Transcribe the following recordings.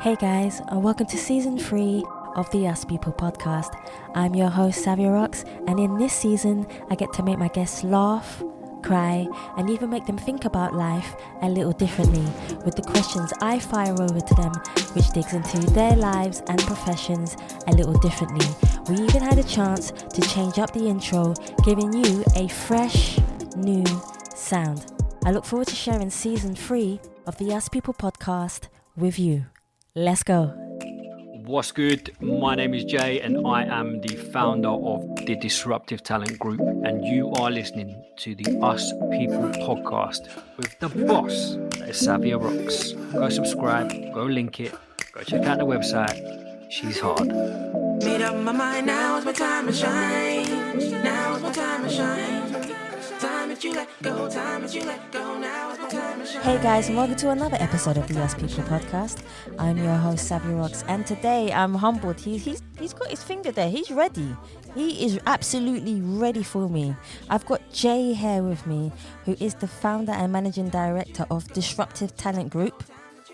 Hey guys, and welcome to season 3 of the Us People podcast. I'm your host, Savia Rocks, and in this season, I get to make my guests laugh, cry, and even make them think about life a little differently with the questions I fire over to them, which digs into their lives and professions a little differently. We even had a chance to change up the intro, giving you a fresh, new sound. I look forward to sharing season 3 of the Us People podcast with you. Let's go. What's good? My name is Jay and I am the founder of the Disruptive Talent Group, and you are listening to the Us People podcast with the boss, that is Savia Rocks. Go subscribe, go link it, go check out the website. She's hard. Made up my mind, now's my time to shine. Now's my time to shine. Time that you let go, time that you let go, now's my time to shine. Hey guys, and welcome to another episode of the Us People podcast. I'm your host, Savia Rocks, and today I'm humbled. He's got his finger there. He's ready. He is absolutely ready for me. I've got Jay here with me, who is the founder and managing director of Disruptive Talent Group.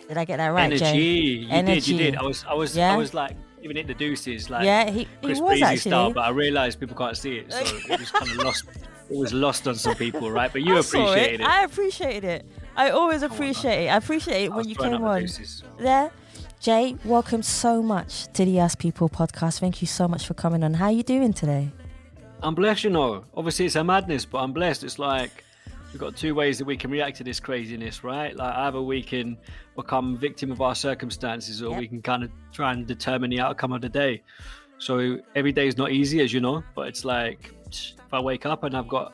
Did I get that right, Jay? You did. I was like giving it the deuces, like he Chris was Breezy actually style, but I realised people can't see it, so it was kind of lost. It was lost on some people, right? But you appreciated it. I appreciated it. I always appreciate it. I appreciate it when you came on. There, Jay, welcome so much to the Us People podcast. Thank you so much for coming on. How are you doing today? I'm blessed, you know. Obviously, it's a madness, but I'm blessed. It's like we've got two ways that we can react to this craziness, right? Like either we can become victim of our circumstances, or we can kind of try and determine the outcome of the day. So every day is not easy, as you know, but it's like if I wake up and I've got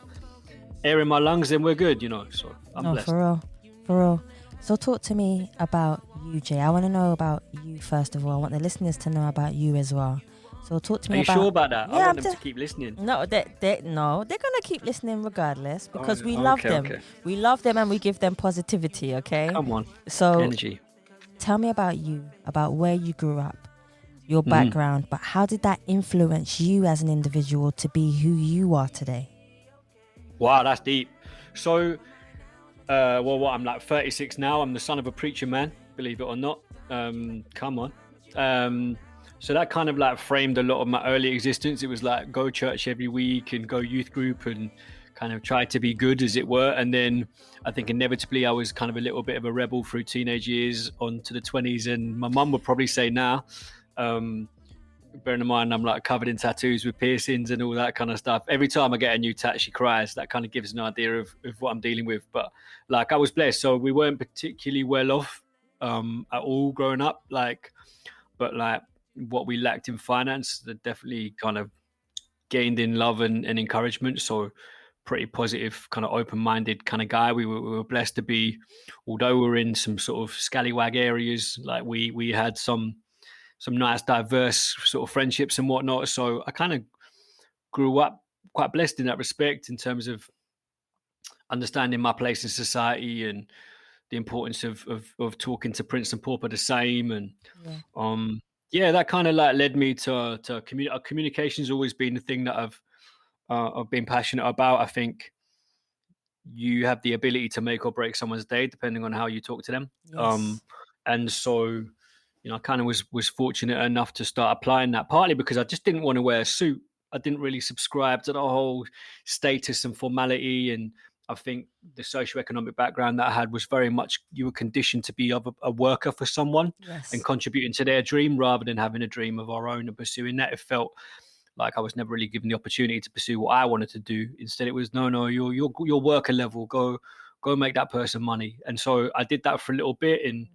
air in my lungs, then we're good, you know. So I'm blessed. For real. So talk to me about you, Jay. I want to know about you first of all. I want the listeners to know about you as well. So talk to me about... Are you sure about that? Yeah, I want them to keep listening. No, they're going to keep listening regardless because we love them. Okay. We love them and we give them positivity, okay? Come on, so energy. Tell me about you, about where you grew up, your background, but how did that influence you as an individual to be who you are today? Wow, that's deep. So, I'm like 36 now. I'm the son of a preacher man, believe it or not. Come on. So that kind of like framed a lot of my early existence. It was like go church every week and go youth group and kind of try to be good, as it were. And then I think inevitably I was kind of a little bit of a rebel through teenage years on to the 20s. And my mum would probably say now, bearing in mind I'm like covered in tattoos with piercings and all that kind of stuff. Every time I get a new tat, she cries. That kind of gives an idea of what I'm dealing with. But like I was blessed. So we weren't particularly well off at all growing up. But what we lacked in finance, that definitely kind of gained in love and encouragement. So pretty positive, kind of open-minded kind of guy. We were blessed to be, although we were in some sort of scallywag areas, like we had some nice diverse sort of friendships and whatnot. So I kind of grew up quite blessed in that respect in terms of understanding my place in society and the importance of talking to Prince and Pauper the same. And that kind of like led me to communication's always been the thing that I've been passionate about. I think you have the ability to make or break someone's day depending on how you talk to them. Yes. And so, you know, I kind of was fortunate enough to start applying that, partly because I just didn't want to wear a suit. I didn't really subscribe to the whole status and formality. And I think the socioeconomic background that I had was very much you were conditioned to be a worker for someone and contributing to their dream rather than having a dream of our own and pursuing that. It felt like I was never really given the opportunity to pursue what I wanted to do. Instead, it was no, your worker level, go make that person money. And so I did that for a little bit, and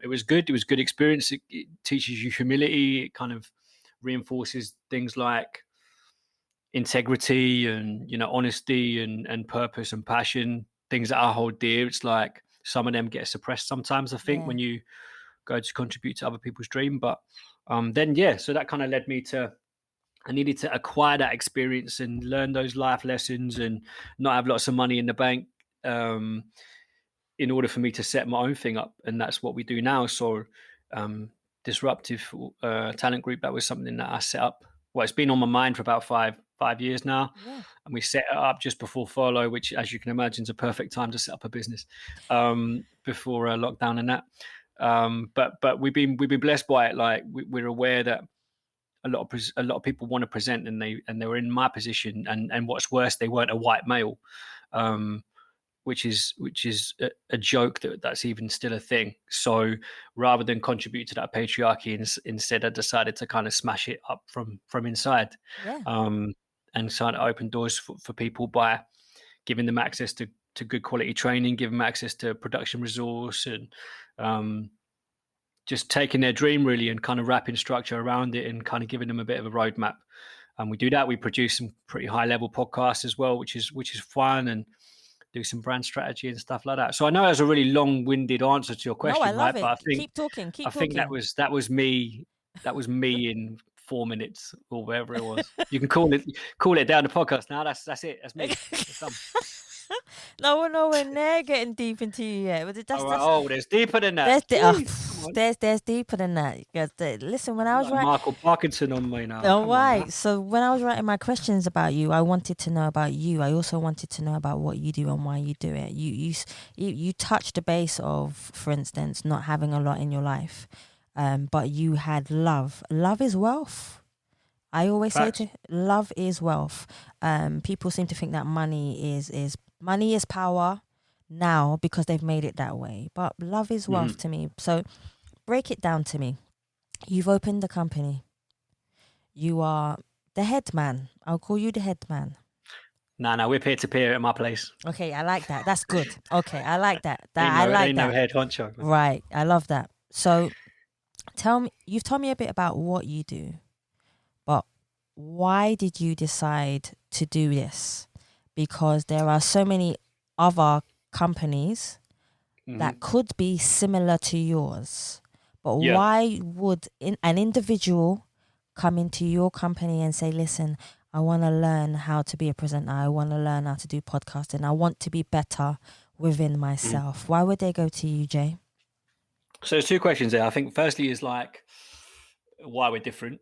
it was good. It was a good experience. It teaches you humility. It kind of reinforces things like integrity and, you know, honesty and purpose and passion, things that I hold dear. It's like some of them get suppressed sometimes, I think, when you go to contribute to other people's dream. But so that kind of led me to, I needed to acquire that experience and learn those life lessons and not have lots of money in the bank in order for me to set my own thing up. And that's what we do now. So Disruptive Talent Group, that was something that I set up. Well, it's been on my mind for about five years now. Yeah. And we set it up just before furlough, which, as you can imagine, is a perfect time to set up a business before lockdown and that. But we've been blessed by it. Like we're aware that a lot of people want to present, and they were in my position, and what's worse, they weren't a white male, which is a joke that's even still a thing. So rather than contribute to that patriarchy, instead I decided to kind of smash it up from inside, Yeah. and trying to open doors for people by giving them access to good quality training, giving them access to production resource, and just taking their dream really and kind of wrapping structure around it and kind of giving them a bit of a roadmap. And we do that. We produce some pretty high level podcasts as well, which is fun, and do some brand strategy and stuff like that. So I know that's a really long winded answer to your question, No, I love right? it. But Keep talking. Keep I think talking. that was me. That was me in 4 minutes or whatever it was. You can call it down the podcast now. That's it. That's me. That's done. No, we're nowhere near getting deep into you yet. But There's deeper than that. there's deeper than that. Because listen, when I was Like Michael Parkinson on me now. all Come right. on, So when I was writing my questions about you, I wanted to know about you. I also wanted to know about what you do and why you do it. You touched the base of, for instance, not having a lot in your life, but you had love. Love is wealth. I always Facts. say love is wealth. People seem to think that money is power now because they've made it that way. But love is wealth to me. So break it down to me. You've opened a company. You are the head man. I'll call you the head man. No, we're peer to peer at my place. Okay, I like that. That's good. Okay, I like that. Ain't no head honcho. Right, I love that. So you've told me a bit about what you do, but why did you decide to do this? Because there are so many other companies that could be similar to yours. But why would an individual come into your company and say, listen, I want to learn how to be a presenter. I want to learn how to do podcasting. I want to be better within myself. Why would they go to you, Jay? So there's two questions there. I think firstly is like why we're different.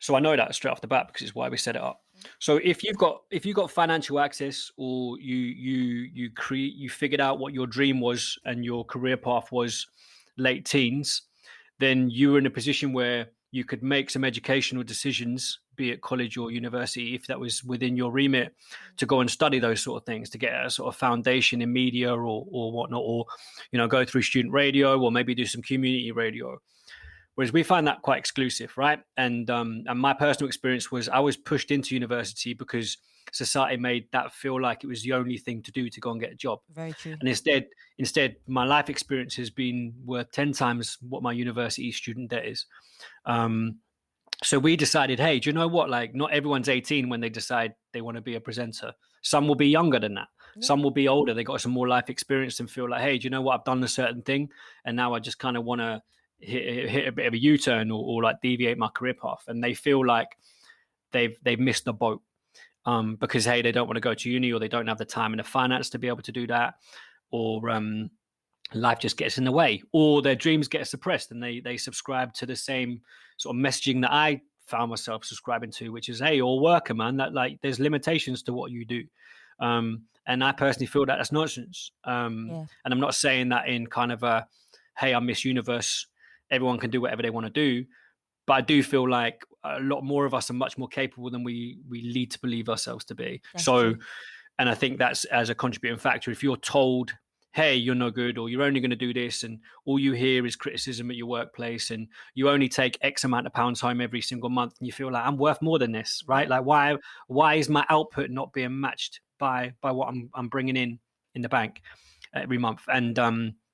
So I know that straight off the bat because it's why we set it up. So if you've got financial access, or you figured out what your dream was and your career path was late teens, then you were in a position where you could make some educational decisions, be it college or university, if that was within your remit, to go and study those sort of things, to get a sort of foundation in media or whatnot, or go through student radio, or maybe do some community radio. Whereas we find that quite exclusive, right? And my personal experience was I was pushed into university because society made that feel like it was the only thing to do to go and get a job. Very true. And instead, my life experience has been worth 10 times what my university student debt is. So we decided, hey, do you know what? Like, not everyone's 18 when they decide they want to be a presenter. Some will be younger than that. Yeah. Some will be older. They got some more life experience and feel like, hey, do you know what? I've done a certain thing, and now I just kind of want to hit a bit of a U-turn or like deviate my career path. And they feel like they've missed the boat because, hey, they don't want to go to uni, or they don't have the time and the finance to be able to do that, or life just gets in the way, or their dreams get suppressed and they subscribe to the same sort of messaging that I found myself subscribing to, which is, hey, you're a worker, man, that like there's limitations to what you do. And I personally feel that that's nonsense. And I'm not saying that in kind of a, hey, I'm Miss Universe, everyone can do whatever they want to do. But I do feel like a lot more of us are much more capable than we lead to believe ourselves to be. That's true. And I think that's as a contributing factor. If you're told, hey, you're no good, or you're only going to do this, and all you hear is criticism at your workplace, and you only take X amount of pounds home every single month, and you feel like I'm worth more than this, right? Like why is my output not being matched by what I'm bringing in the bank every month?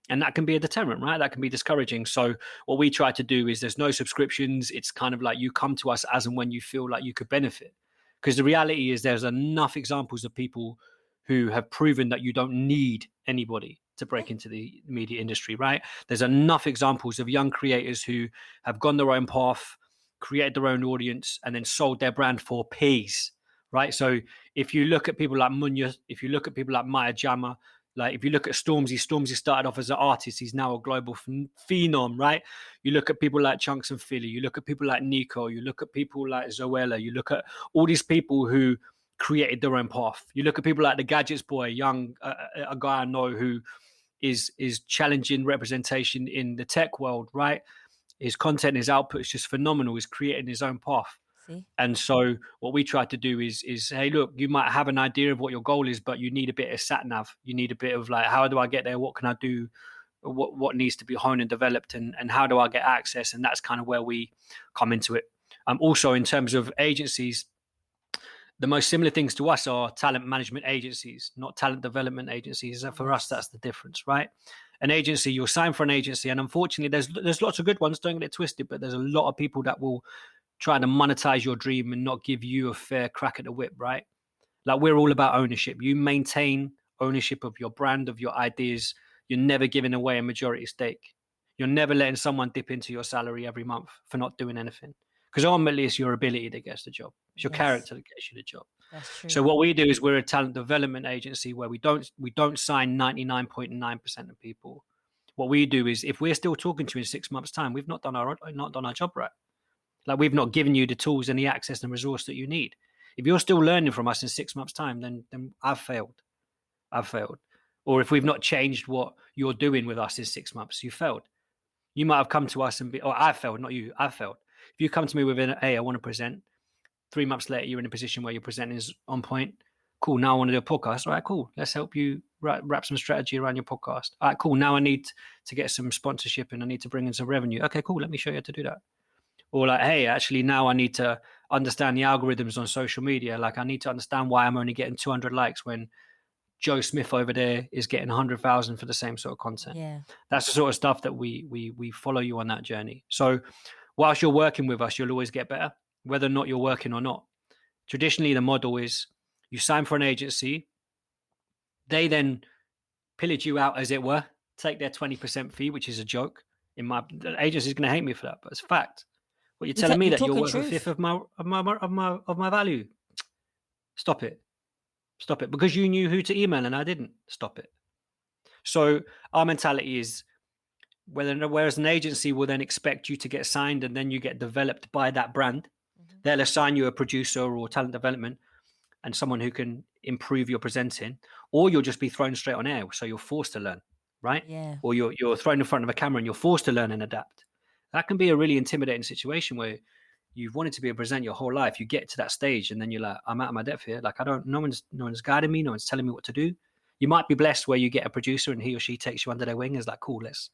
And that can be a deterrent, right? That can be discouraging. So what we try to do is there's no subscriptions. It's kind of like you come to us as and when you feel like you could benefit. Because the reality is there's enough examples of people who have proven that you don't need anybody to break into the media industry, right? There's enough examples of young creators who have gone their own path, created their own audience, and then sold their brand for peas, right? So if you look at people like Munya, if you look at people like Maya Jama, like if you look at Stormzy started off as an artist. He's now a global phenom, right? You look at people like Chunks and Philly. You look at people like Nico. You look at people like Zoella. You look at all these people who created their own path. You look at people like the Gadgets boy, a guy I know who is challenging representation in the tech world, right? His content, his output is just phenomenal. He's creating his own path. See? And so what we try to do is hey, look, you might have an idea of what your goal is, but you need a bit of sat nav. You need a bit of like, how do I get there? What can I do? What needs to be honed and developed, and how do I get access? And that's kind of where we come into it. Also, in terms of agencies, the most similar things to us are talent management agencies, not talent development agencies. And for us, that's the difference, right? An agency, you'll sign for an agency, and unfortunately, there's lots of good ones. Don't get it twisted, but there's a lot of people that will try to monetize your dream and not give you a fair crack at the whip, right? Like, we're all about ownership. You maintain ownership of your brand, of your ideas. You're never giving away a majority stake. You're never letting someone dip into your salary every month for not doing anything. Because ultimately, it's your ability that gets the job. It's your character that gets you the job. That's true. So what we do is we're a talent development agency where we don't sign 99.9% of people. What we do is, if we're still talking to you in 6 months' time, we've not done our job right. Like, we've not given you the tools and the access and resource that you need. If you're still learning from us in 6 months' time, then I've failed. Or if we've not changed what you're doing with us in 6 months, you failed. You might have come to us and I failed, not you. I failed. If you come to me with hey, I want to present. 3 months later, you're in a position where your presenting is on point. Cool. Now I want to do a podcast. All right, cool. Let's help you wrap some strategy around your podcast. All right, cool. Now I need to get some sponsorship and I need to bring in some revenue. Okay, cool. Let me show you how to do that. Or like, hey, actually now I need to understand the algorithms on social media. Like, I need to understand why I'm only getting 200 likes when Joe Smith over there is getting 100,000 for the same sort of content. Yeah. That's the sort of stuff that we follow you on that journey. So whilst you're working with us, you'll always get better, whether or not you're working or not. Traditionally, the model is you sign for an agency, they then pillage you out, as it were, take their 20% fee, which is a joke. The agency is going to hate me for that, but it's a fact. What you're telling me that you're worth a fifth of my value. Stop it. Because you knew who to email and I didn't. Stop it. So our mentality is, whereas an agency will then expect you to get signed and then you get developed by that brand, they'll assign you a producer or talent development and someone who can improve your presenting, or you'll just be thrown straight on air. So you're forced to learn, right? Yeah. Or you're thrown in front of a camera and you're forced to learn and adapt. That can be a really intimidating situation where you've wanted to be able to present your whole life. You get to that stage and then you're like, I'm out of my depth here. Like, no one's guiding me. No one's telling me what to do. You might be blessed where you get a producer and he or she takes you under their wing. Is like, cool, let's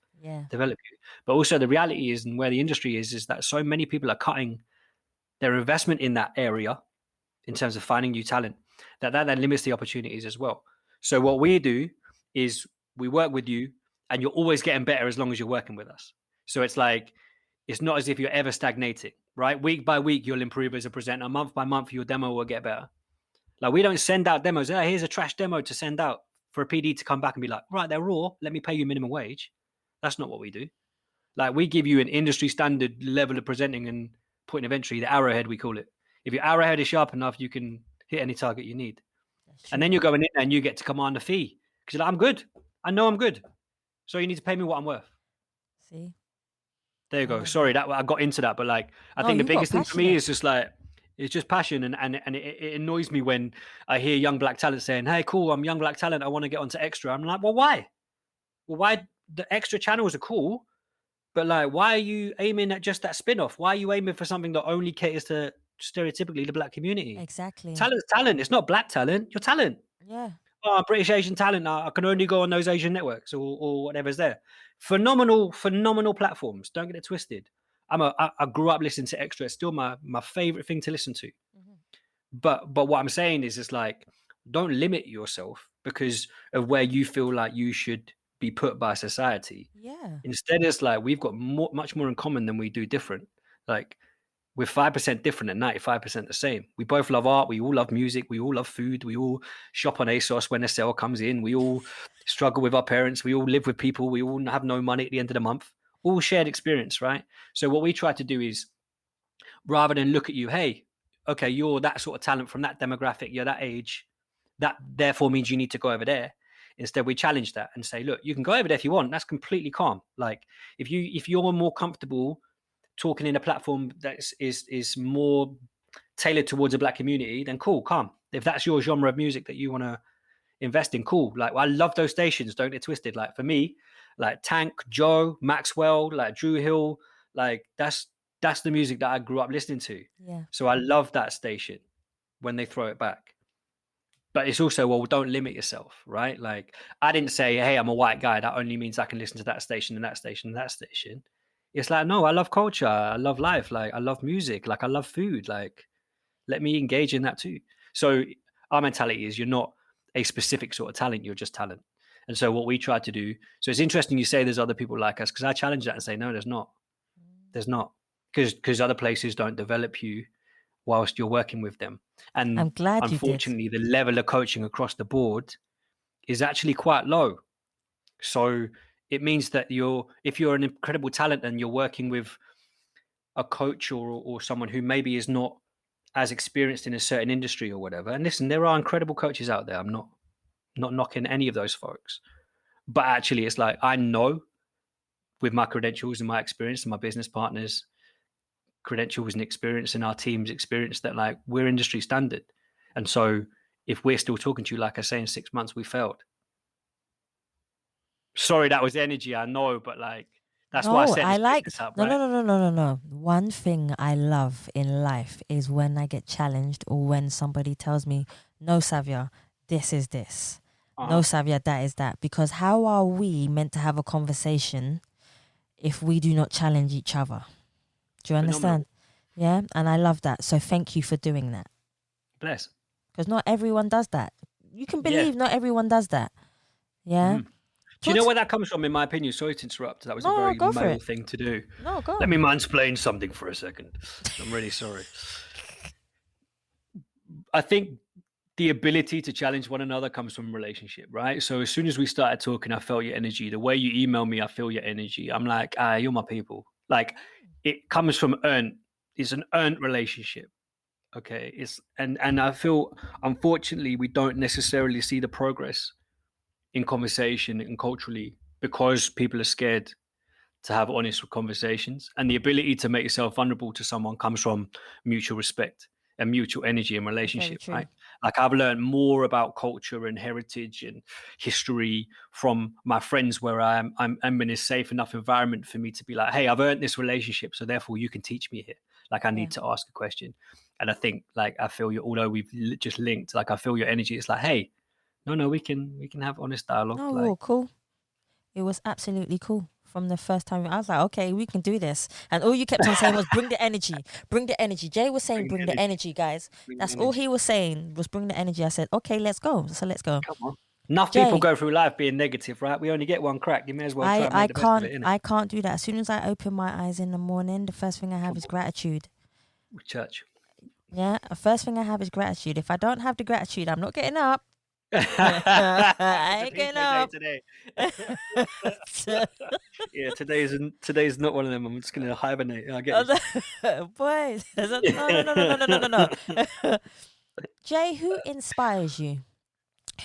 develop you. But also the reality is, and where the industry is that so many people are cutting their investment in that area in terms of finding new talent, that then limits the opportunities as well. So what we do is we work with you and you're always getting better as long as you're working with us. So it's like, it's not as if you're ever stagnating, right? Week by week, you'll improve as a presenter. Month by month, your demo will get better. Like, we don't send out demos. Oh, here's a trash demo to send out for a PD to come back and be like, right, they're raw. Let me pay you minimum wage. That's not what we do. Like, we give you an industry standard level of presenting and point of entry, the arrowhead, we call it. If your arrowhead is sharp enough, you can hit any target you need. And then you're going in and you get to command a fee because you're like, I'm good. I know I'm good. So you need to pay me what I'm worth. See? There you go. Sorry that I got into that, but like, I think the biggest thing for me is just like, it's just passion. And it annoys me when I hear young black talent saying, hey, cool, I'm young black talent. I want to get onto Extra. I'm like, well, why? Well, why? The Extra channels are cool, but like, why are you aiming at just that spin-off? Why are you aiming for something that only caters to stereotypically the black community? Exactly. Talent's talent. It's not black talent. You're talent. Yeah. Oh, British Asian talent. I can only go on those Asian networks or whatever's there. Phenomenal platforms. Don't get it twisted. I grew up listening to Extra. It's still my favorite thing to listen to. Mm-hmm. But what I'm saying is, it's like, don't limit yourself because of where you feel like you should be put by society. Yeah. Instead, it's like, we've got much more in common than we do different. Like, we're 5% different and 95% the same. We both love art. We all love music. We all love food. We all shop on ASOS when a sale comes in. We all struggle with our parents. We all live with people. We all have no money at the end of the month. All shared experience, right? So what we try to do is, rather than look at you, hey, okay, you're that sort of talent from that demographic, you're that age, that therefore means you need to go over there. Instead, we challenge that and say, look, you can go over there if you want. That's completely calm. Like, if you're more comfortable talking in a platform that is more tailored towards a black community, then cool, calm. If that's your genre of music that you want to investing, cool. Like I love those stations. Don't get twisted. Like for me, like Tank, Joe, Maxwell, like Drew Hill, like that's the music that I grew up listening to. Yeah. So I love that station when they throw it back. But it's also, well, don't limit yourself, right? Like I didn't say, hey, I'm a white guy. That only means I can listen to that station and that station and that station. It's like, no, I love culture. I love life. Like I love music. Like I love food. Like let me engage in that too. So our mentality is you're not a specific sort of talent. You're just talent. And so what we try to do. So it's interesting you say there's other people like us, because I challenge that and say, no, there's not. There's not. Because other places don't develop you whilst you're working with them. I'm And glad you did. unfortunately, the level of coaching across the board is actually quite low. So it means that if you're an incredible talent and you're working with a coach or someone who maybe is not as experienced in a certain industry or whatever. And listen, there are incredible coaches out there. I'm not knocking any of those folks. But actually it's like I know with my credentials and my experience and my business partners credentials and experience and our team's experience that like we're industry standard. And so if we're still talking to you, like I say, in 6 months, we failed. Sorry, that was energy, I know, but like that's why I No, set I this like business up, no, right? no, no, no, no, no, no. One thing I love in life is when I get challenged or when somebody tells me, "No, Savia, this is this. No, Uh-huh. Savia, that is that." Because how are we meant to have a conversation if we do not challenge each other? Do you understand? Phenomenal. Yeah, and I love that. So thank you for doing that. Bless. Because not everyone does that. You can Yeah. believe not everyone does that. Yeah. Mm-hmm. Do you Talk know to- where that comes from, in my opinion? Sorry to interrupt. That was a no, very go for male it. thing to do. No, go Let on. me mansplain something for a second. I'm really sorry. I think the ability to challenge one another comes from relationship, right? So as soon as we started talking, I felt your energy. The way you email me, I feel your energy. I'm like, you're my people. Like it comes from earned. It's an earned relationship. Okay. And I feel unfortunately we don't necessarily see the progress in conversation and culturally because people are scared to have honest conversations. And the ability to make yourself vulnerable to someone comes from mutual respect and mutual energy and Very relationship, true. right? Like I've learned more about culture and heritage and history from my friends where I'm in a safe enough environment for me to be like, hey, I've earned this relationship, so therefore you can teach me here. Like I Yeah. need to ask a question. And I think like I feel you, although we've just linked, like I feel your energy. It's like, hey, no, we can have honest dialogue. Oh, Like well, cool. It was absolutely cool from the first time. I was like, okay, we can do this. And all you kept on saying was, bring the energy, bring the energy. Jay was saying, bring bring the energy, energy, guys. bring That's all energy. he was saying was bring the energy. I said, okay, let's go. So let's go. Come on. Enough people Jay, go through life being negative, right? We only get one crack. You may as well try and I make the best of it, can't, innit? I can't do that. As soon as I open my eyes in the morning, the first thing I have Come is on. gratitude. Church. Yeah, the first thing I have is gratitude. If I don't have the gratitude, I'm not getting up. It's I a ain't getting PJ day up. today. Yeah, today's not one of them. I'm just gonna hibernate. I get Boys, no, you. no, no, no, no, no, no, no, no. Jay, who inspires you?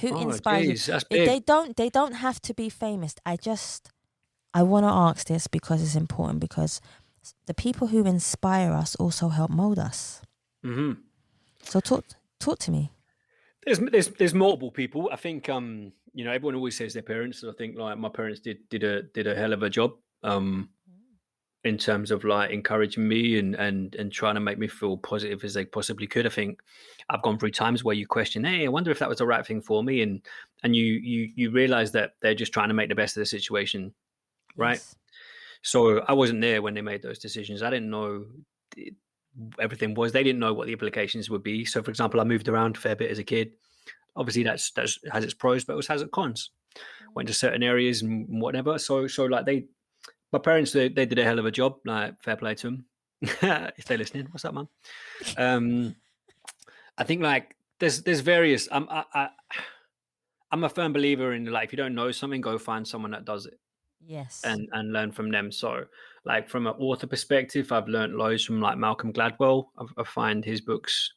Who Oh, inspires you? jeez, that's big. They don't have to be famous. I want to ask this because it's important, because the people who inspire us also help mold us. Hmm. So talk to me. There's multiple people. I think everyone always says their parents. I think like my parents did a hell of a job. In terms of like encouraging me and trying to make me feel positive as they possibly could. I think I've gone through times where you question, hey, I wonder if that was the right thing for me, and you realize that they're just trying to make the best of the situation, right? Yes. So I wasn't there when they made those decisions. I didn't know everything was. They didn't know what the implications would be. So, for example, I moved around a fair bit as a kid. Obviously, that's has its pros, but it also has its cons. Went to certain areas and whatever. So like my parents, they did a hell of a job. Like, fair play to them. If they're listening, what's up, man? Um, I think like there's various. I'm a firm believer in like if you don't know something, go find someone that does it Yes. and learn from them. So like from an author perspective, I've learned loads from like Malcolm Gladwell. I find his books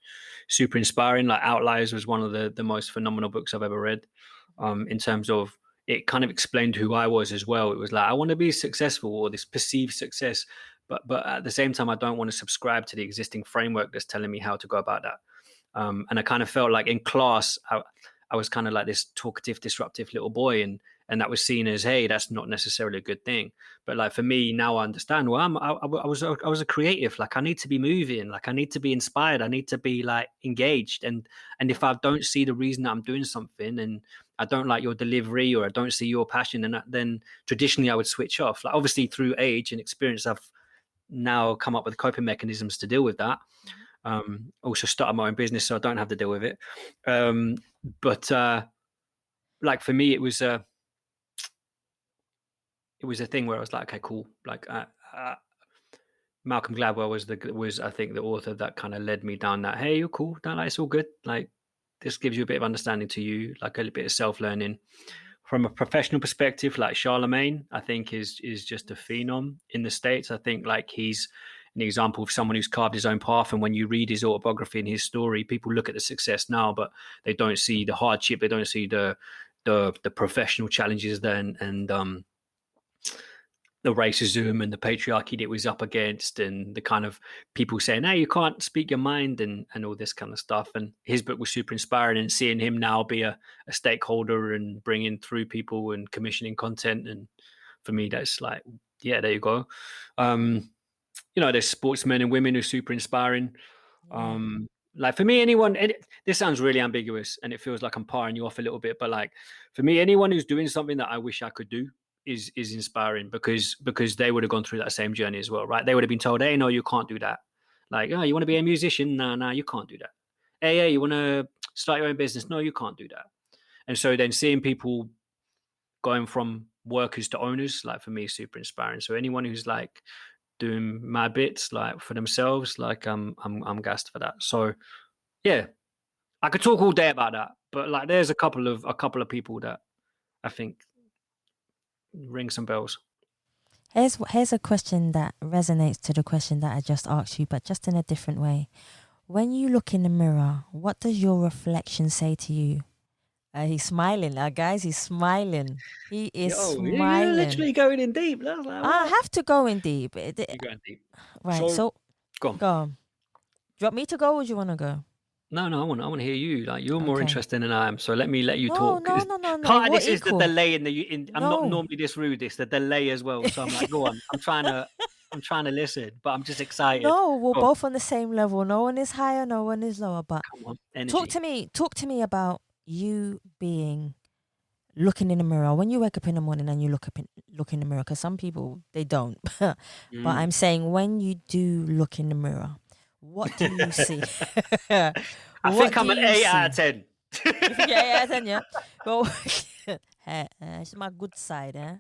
super inspiring. Like Outliers was one of the most phenomenal books I've ever read. In terms of it kind of explained who I was as well. It was like I want to be successful or this perceived success, but at the same time I don't want to subscribe to the existing framework that's telling me how to go about that. And I kind of felt like in class I was kind of like this talkative, disruptive little boy, and that was seen as, hey, that's not necessarily a good thing. But like for me now, I understand. Well, I was a creative. Like I need to be moving. Like I need to be inspired. I need to be like engaged. And if I don't see the reason that I'm doing something, and I don't like your delivery, or I don't see your passion, and then traditionally I would switch off. Like obviously through age and experience, I've now come up with coping mechanisms to deal with that. Also started my own business, so I don't have to deal with it. But like for me, it was a thing where I was like, okay, cool. Like Malcolm Gladwell was I think the author that kind of led me down that. Hey, you're cool. No, like, it's all good. Like this gives you a bit of understanding to you, like a little bit of self learning. From a professional perspective, like Charlemagne, I think is just a phenom in the States. I think like he's an example of someone who's carved his own path. And when you read his autobiography and his story, people look at the success now, but they don't see the hardship. They don't see the professional challenges then, and the racism and the patriarchy that was up against, and the kind of people saying, hey, you can't speak your mind, and all this kind of stuff. And his book was super inspiring, and seeing him now be a stakeholder and bringing through people and commissioning content. And for me, that's like, yeah, there you go. There's sportsmen and women who are super inspiring. Like for me, this sounds really ambiguous and it feels like I'm parring you off a little bit, but like for me, anyone who's doing something that I wish I could do is inspiring, because they would have gone through that same journey as well, right? They would have been told, hey, no, you can't do that. Like, oh, you want to be a musician? No, you can't do that. Hey, you want to start your own business? No, you can't do that. And so then seeing people going from workers to owners, like for me, is super inspiring. So anyone who's like doing mad bits like for themselves, like I'm gassed for that. So yeah, I could talk all day about that, but like there's a couple of people that I think ring some bells. Here's a question that resonates to the question that I just asked you, but just in a different way. When you look in the mirror, what does your reflection say to you? He's smiling, guys. He's smiling. He is You're smiling. literally going in deep. That's like, I have to go in deep. You're going deep. Right. So go on. go on. Do you want me to go, or do you want to go? No, I want to hear you. Like you're more interesting than I am, so let you talk. No. Part of We're this is the equal. delay I'm not normally this rude. It's the delay as well. So I'm like, go on. I'm trying to listen, but I'm just excited. No, we're both on the same level. No one is higher, no one is lower. But come on, energy. Talk to me about you being looking in the mirror when you wake up in the morning and you look in the mirror. Because some people they don't, but I'm saying when you do look in the mirror, what do you see? I think I'm an 8 out of 10. You think you're 8 out of 10, yeah? Well, it's my good side, eh?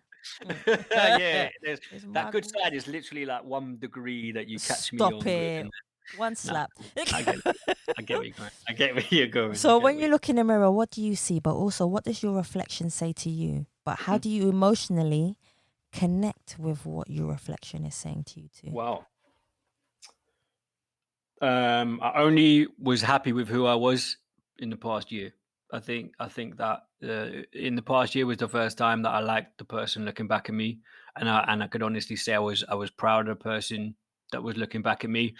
Yeah, that good side is literally like 1 degree that you catch me on. Stop it. One slap. I get where you're going. I get where you're going. So when you look in the mirror, what do you see? But also, what does your reflection say to you? But how do you emotionally connect with what your reflection is saying to you too? Wow. I only was happy with who I was in the past year. I think that in the past year was the first time that I liked the person looking back at me, and I could honestly say I was proud of the person that was looking back at me.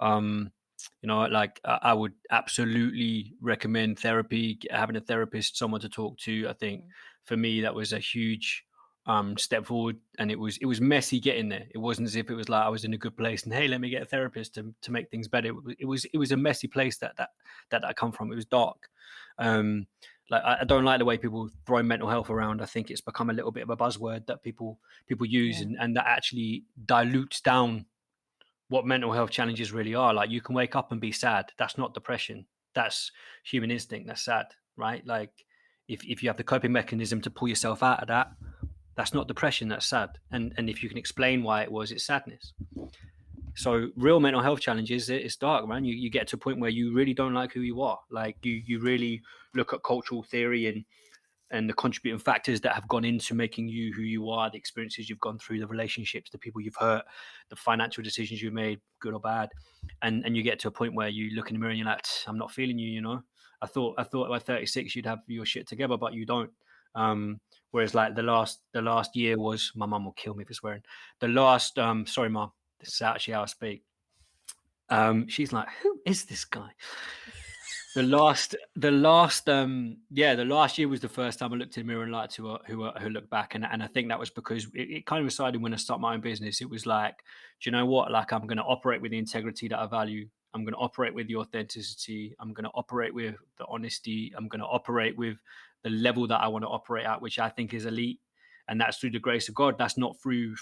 Like I would absolutely recommend therapy, having a therapist, someone to talk to. I think for me that was a huge step forward, and it was messy getting there. It wasn't as if it was like I was in a good place and hey, let me get a therapist to make things better. It was a messy place that I come from. It was dark. Like I don't like the way people throw mental health around. I think it's become a little bit of a buzzword that people use, and that actually dilutes down what mental health challenges really are. Like you can wake up and be sad. That's not depression. That's human instinct. That's sad, right? Like if you have the coping mechanism to pull yourself out of that, that's not depression. That's sad. And if you can explain why it was, it's sadness. So real mental health challenges, it's dark, man. You get to a point where you really don't like who you are. Like you really look at cultural theory and the contributing factors that have gone into making you who you are, the experiences you've gone through, the relationships, the people you've hurt, the financial decisions you've made, good or bad. And you get to a point where you look in the mirror and you're like, I'm not feeling you, you know? I thought by 36 you'd have your shit together, but you don't. Whereas like the last year was, my mum will kill me for swearing. The last, sorry, mum, this is actually how I speak. She's like, who is this guy? The last the last year was the first time I looked in the mirror and liked who looked back, and I think that was because it kind of decided when I started my own business. It was like, do you know what? Like, I'm going to operate with the integrity that I value. I'm going to operate with the authenticity. I'm going to operate with the honesty. I'm going to operate with the level that I want to operate at, which I think is elite, and that's through the grace of God. That's not through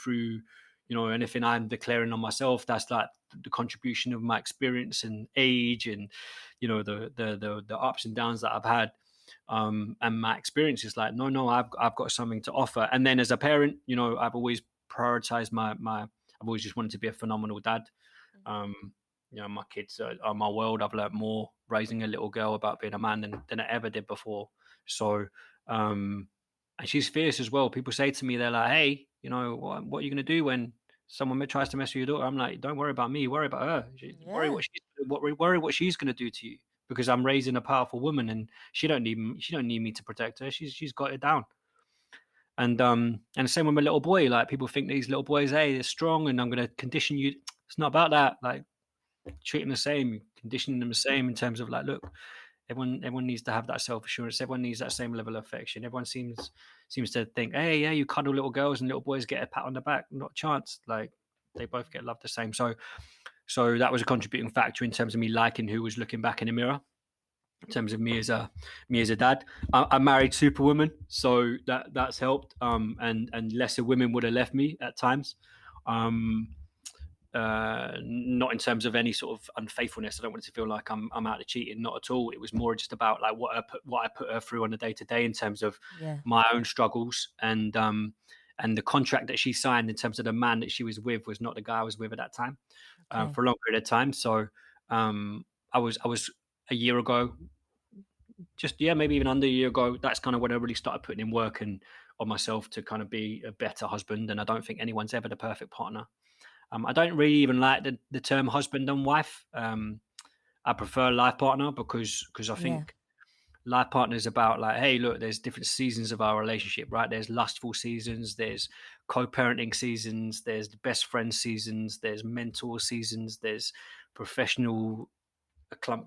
anything I'm declaring on myself. That's like the contribution of my experience and age, and the ups and downs that I've had, and my experience is like, no, I've got something to offer. And then as a parent, I've always prioritized I've always just wanted to be a phenomenal dad. um my kids are my world. I've learned more raising a little girl about being a man than I ever did before. So and she's fierce as well. People say to me, they're like, hey, what are you going to do when someone tries to mess with your daughter? I'm like, don't worry about me, worry about her. Yeah. Worry what she's going to do to you, because I'm raising a powerful woman, and she don't need me to protect her. She's got it down. And same with my little boy. Like, people think these little boys, hey, they're strong and I'm going to condition you. It's not about that. Like, treat them the same, condition them the same, in terms of like, look, everyone needs to have that self-assurance. Everyone needs that same level of affection. Everyone seems to think, hey, yeah, you cuddle little girls and little boys get a pat on the back. Not a chance. Like, they both get loved the same. So that was a contributing factor in terms of me liking who was looking back in the mirror, in terms of me as a dad. I married Superwoman, so that's helped. And lesser women would have left me at times. Not in terms of any sort of unfaithfulness. I don't want it to feel like I'm out of cheating. Not at all. It was more just about like what I put her through on a day to day, in terms of my own struggles, and the contract that she signed in terms of the man that she was with was not the guy I was with at that time. For a long period of time. So I was a year ago, maybe even under a year ago. That's kind of when I really started putting in work and on myself to kind of be a better husband. And I don't think anyone's ever the perfect partner. I don't really even like the term husband and wife. I prefer life partner, because I think life partner is about like, hey, look, there's different seasons of our relationship, right? There's lustful seasons, there's co-parenting seasons, there's best friend seasons, there's mentor seasons, there's professional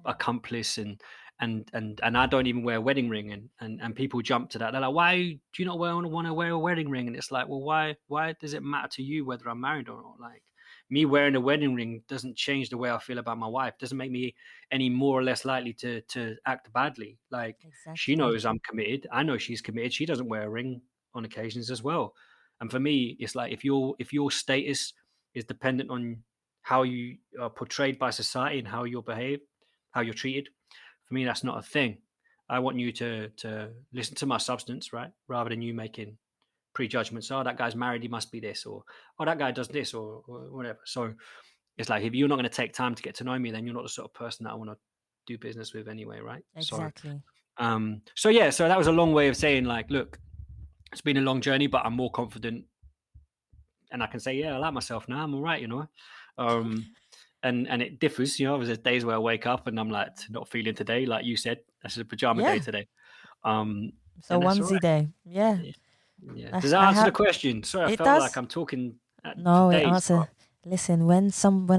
accomplice, and I don't even wear a wedding ring, and people jump to that. They're like, why do you not want to wear a wedding ring? And it's like, well, why does it matter to you whether I'm married or not? Like, me wearing a wedding ring doesn't change the way I feel about my wife. Doesn't make me any more or less likely to act badly. Like, she knows I'm committed. I know she's committed. She doesn't wear a ring on occasions as well. And for me, it's like, if your status is dependent on how you are portrayed by society and how you're treated, for me, that's not a thing. I want you to listen to my substance, right? Rather than you making prejudgments. Oh, that guy's married, he must be this, or oh, that guy does this, or whatever. So it's like, if you're not going to take time to get to know me, then you're not the sort of person that I want to do business with anyway, right? Exactly. So that was a long way of saying, like, look, it's been a long journey, but I'm more confident, and I can say, yeah, I like myself now. I'm all right, and it differs, there's days where I wake up and I'm like, not feeling today, like you said, that's a pajama day today. So onesie day. Yeah. Yeah. Does that answer the question? Sorry, I felt like I'm talking no, for it days, answer. but... Listen, when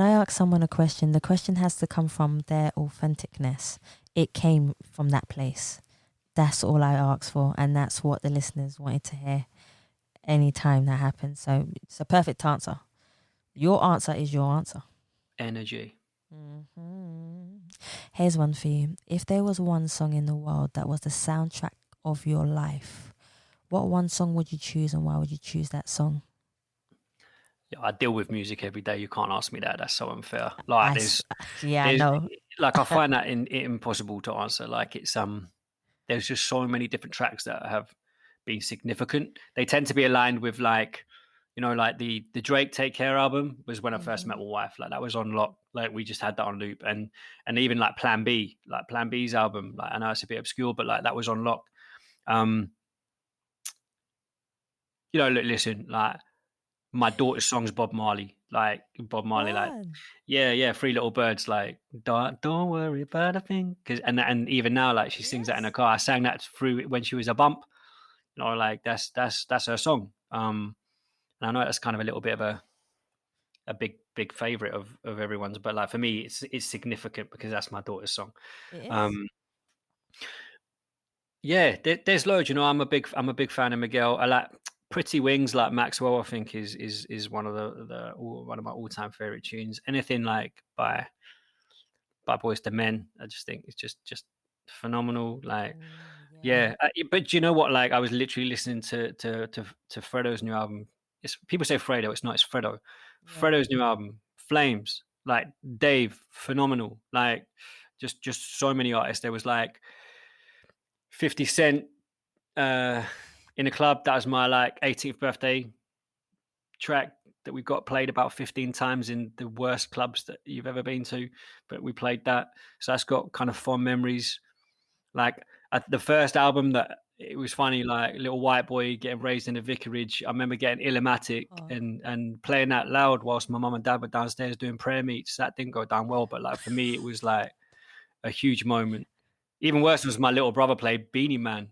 I ask someone a question, the question has to come from their authenticness. It came from that place. That's all I asked for, and that's what the listeners wanted to hear anytime that happens. So it's a perfect answer. Your answer is your answer. Energy. Mm-hmm. Here's one for you. If there was one song in the world that was the soundtrack of your life, what one song would you choose, and why would you choose that song? Yeah, I deal with music every day. You can't ask me that. That's so unfair. Like, I know. Like, I find that impossible to answer. Like, it's there's just so many different tracks that have been significant. They tend to be aligned with, like, like the Drake Take Care album was when I first met my wife. Like, that was on lock. Like, we just had that on loop, and even like Plan B's album. Like, I know it's a bit obscure, but like, that was on lock. Look, listen, like, my daughter's song's Bob Marley. Like, Bob Marley, like, yeah, Three Little Birds, like, don't worry about a thing. And even now, like, she sings that in her car. I sang that through when she was a bump. Like, that's her song. And I know that's kind of a little bit of a big big favorite of everyone's, but like for me, it's significant because that's my daughter's song. It is. Um, yeah, there's loads. You know, I'm a big fan of Miguel. I like Pretty Wings, like Maxwell. I think is one of one of my all time favorite tunes. Anything like by Boys to Men, I just think it's just phenomenal. Like, Yeah. yeah, but do you know what? Like, I was literally listening to Fredo's new album. People say Fredo, it's not. It's Fredo. Yeah. Fredo's new album, Flames. Like Dave, phenomenal. Like, just so many artists. There was like 50 Cent uh, in a club. That was my like 18th birthday track that we got played about 15 times in the worst clubs that you've ever been to, but we played that. So that's got kind of fond memories. Like at the first album, that it was funny, like little white boy getting raised in a vicarage. I remember getting Illmatic Oh, and playing that loud whilst my mum and dad were downstairs doing prayer meets. That didn't go down well, but like for me, it was like a huge moment. Even worse was my little brother played Beanie Man.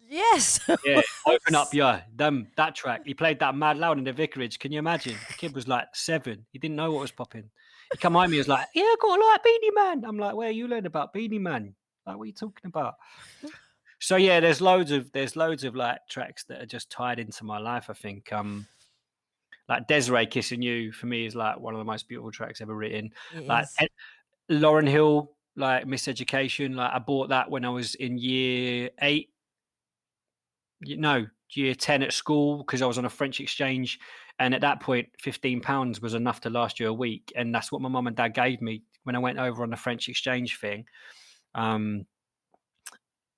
yes. Yeah, open up, yeah, that track. He played that mad loud in the vicarage. Can you imagine? The kid was like 7. He didn't know what was popping. He come on me, he was like, "Yeah, I got a like Beanie Man." I'm like, "Where you learned about Beanie Man? Like, what are you talking about?" So yeah, there's loads of like tracks that are just tied into my life. I think like Desiree Kissing You for me is like one of the most beautiful tracks ever written. It Like is. Lauryn Hill, like Miseducation. Like I bought that when I was in year 8. No, year 10 at school because I was on a French exchange, and at that point £15 was enough to last you a week, and that's what my mum and dad gave me when I went over on the French exchange thing. um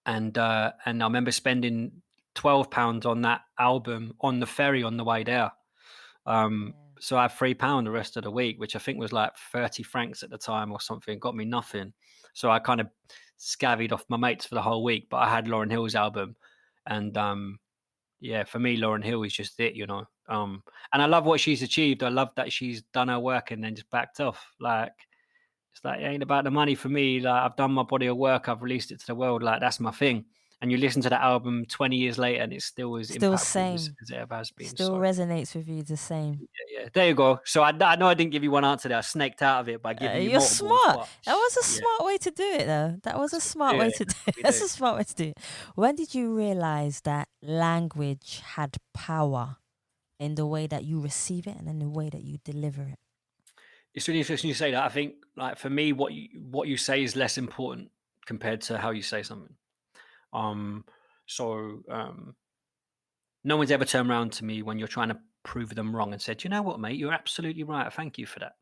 and I remember spending £12 on that album on the ferry on the way there. Yeah. So I had £3 the rest of the week, which I think was like 30 francs at the time or something. Got me nothing. So I kind of scavvied off my mates for the whole week, but I had Lauryn Hill's album. And yeah, for me, Lauryn Hill is just it, you know. And I love what she's achieved. I love that she's done her work and then just backed off. Like, it's like, it ain't about the money for me. Like, I've done my body of work, I've released it to the world. Like, that's my thing. And you listen to that album 20 years later, and it's still as Still impactful same. as it ever has been. Still So, resonates with you the same. yeah, there you go. So I know I didn't give you one answer there. I snaked out of it by giving you You're multiples, smart. but That was a yeah, smart way to do it, though. That was a that's what smart we do. way Yeah, to do that's it. what we That's do. a smart way to do it. When did you realize that language had power in the way that you receive it and in the way that you deliver it? It's really interesting you say that. I think, like for me, what you say is less important compared to how you say something. Um, so no one's ever turned around to me when you're trying to prove them wrong and said, "You know what, mate, you're absolutely right. Thank you for that."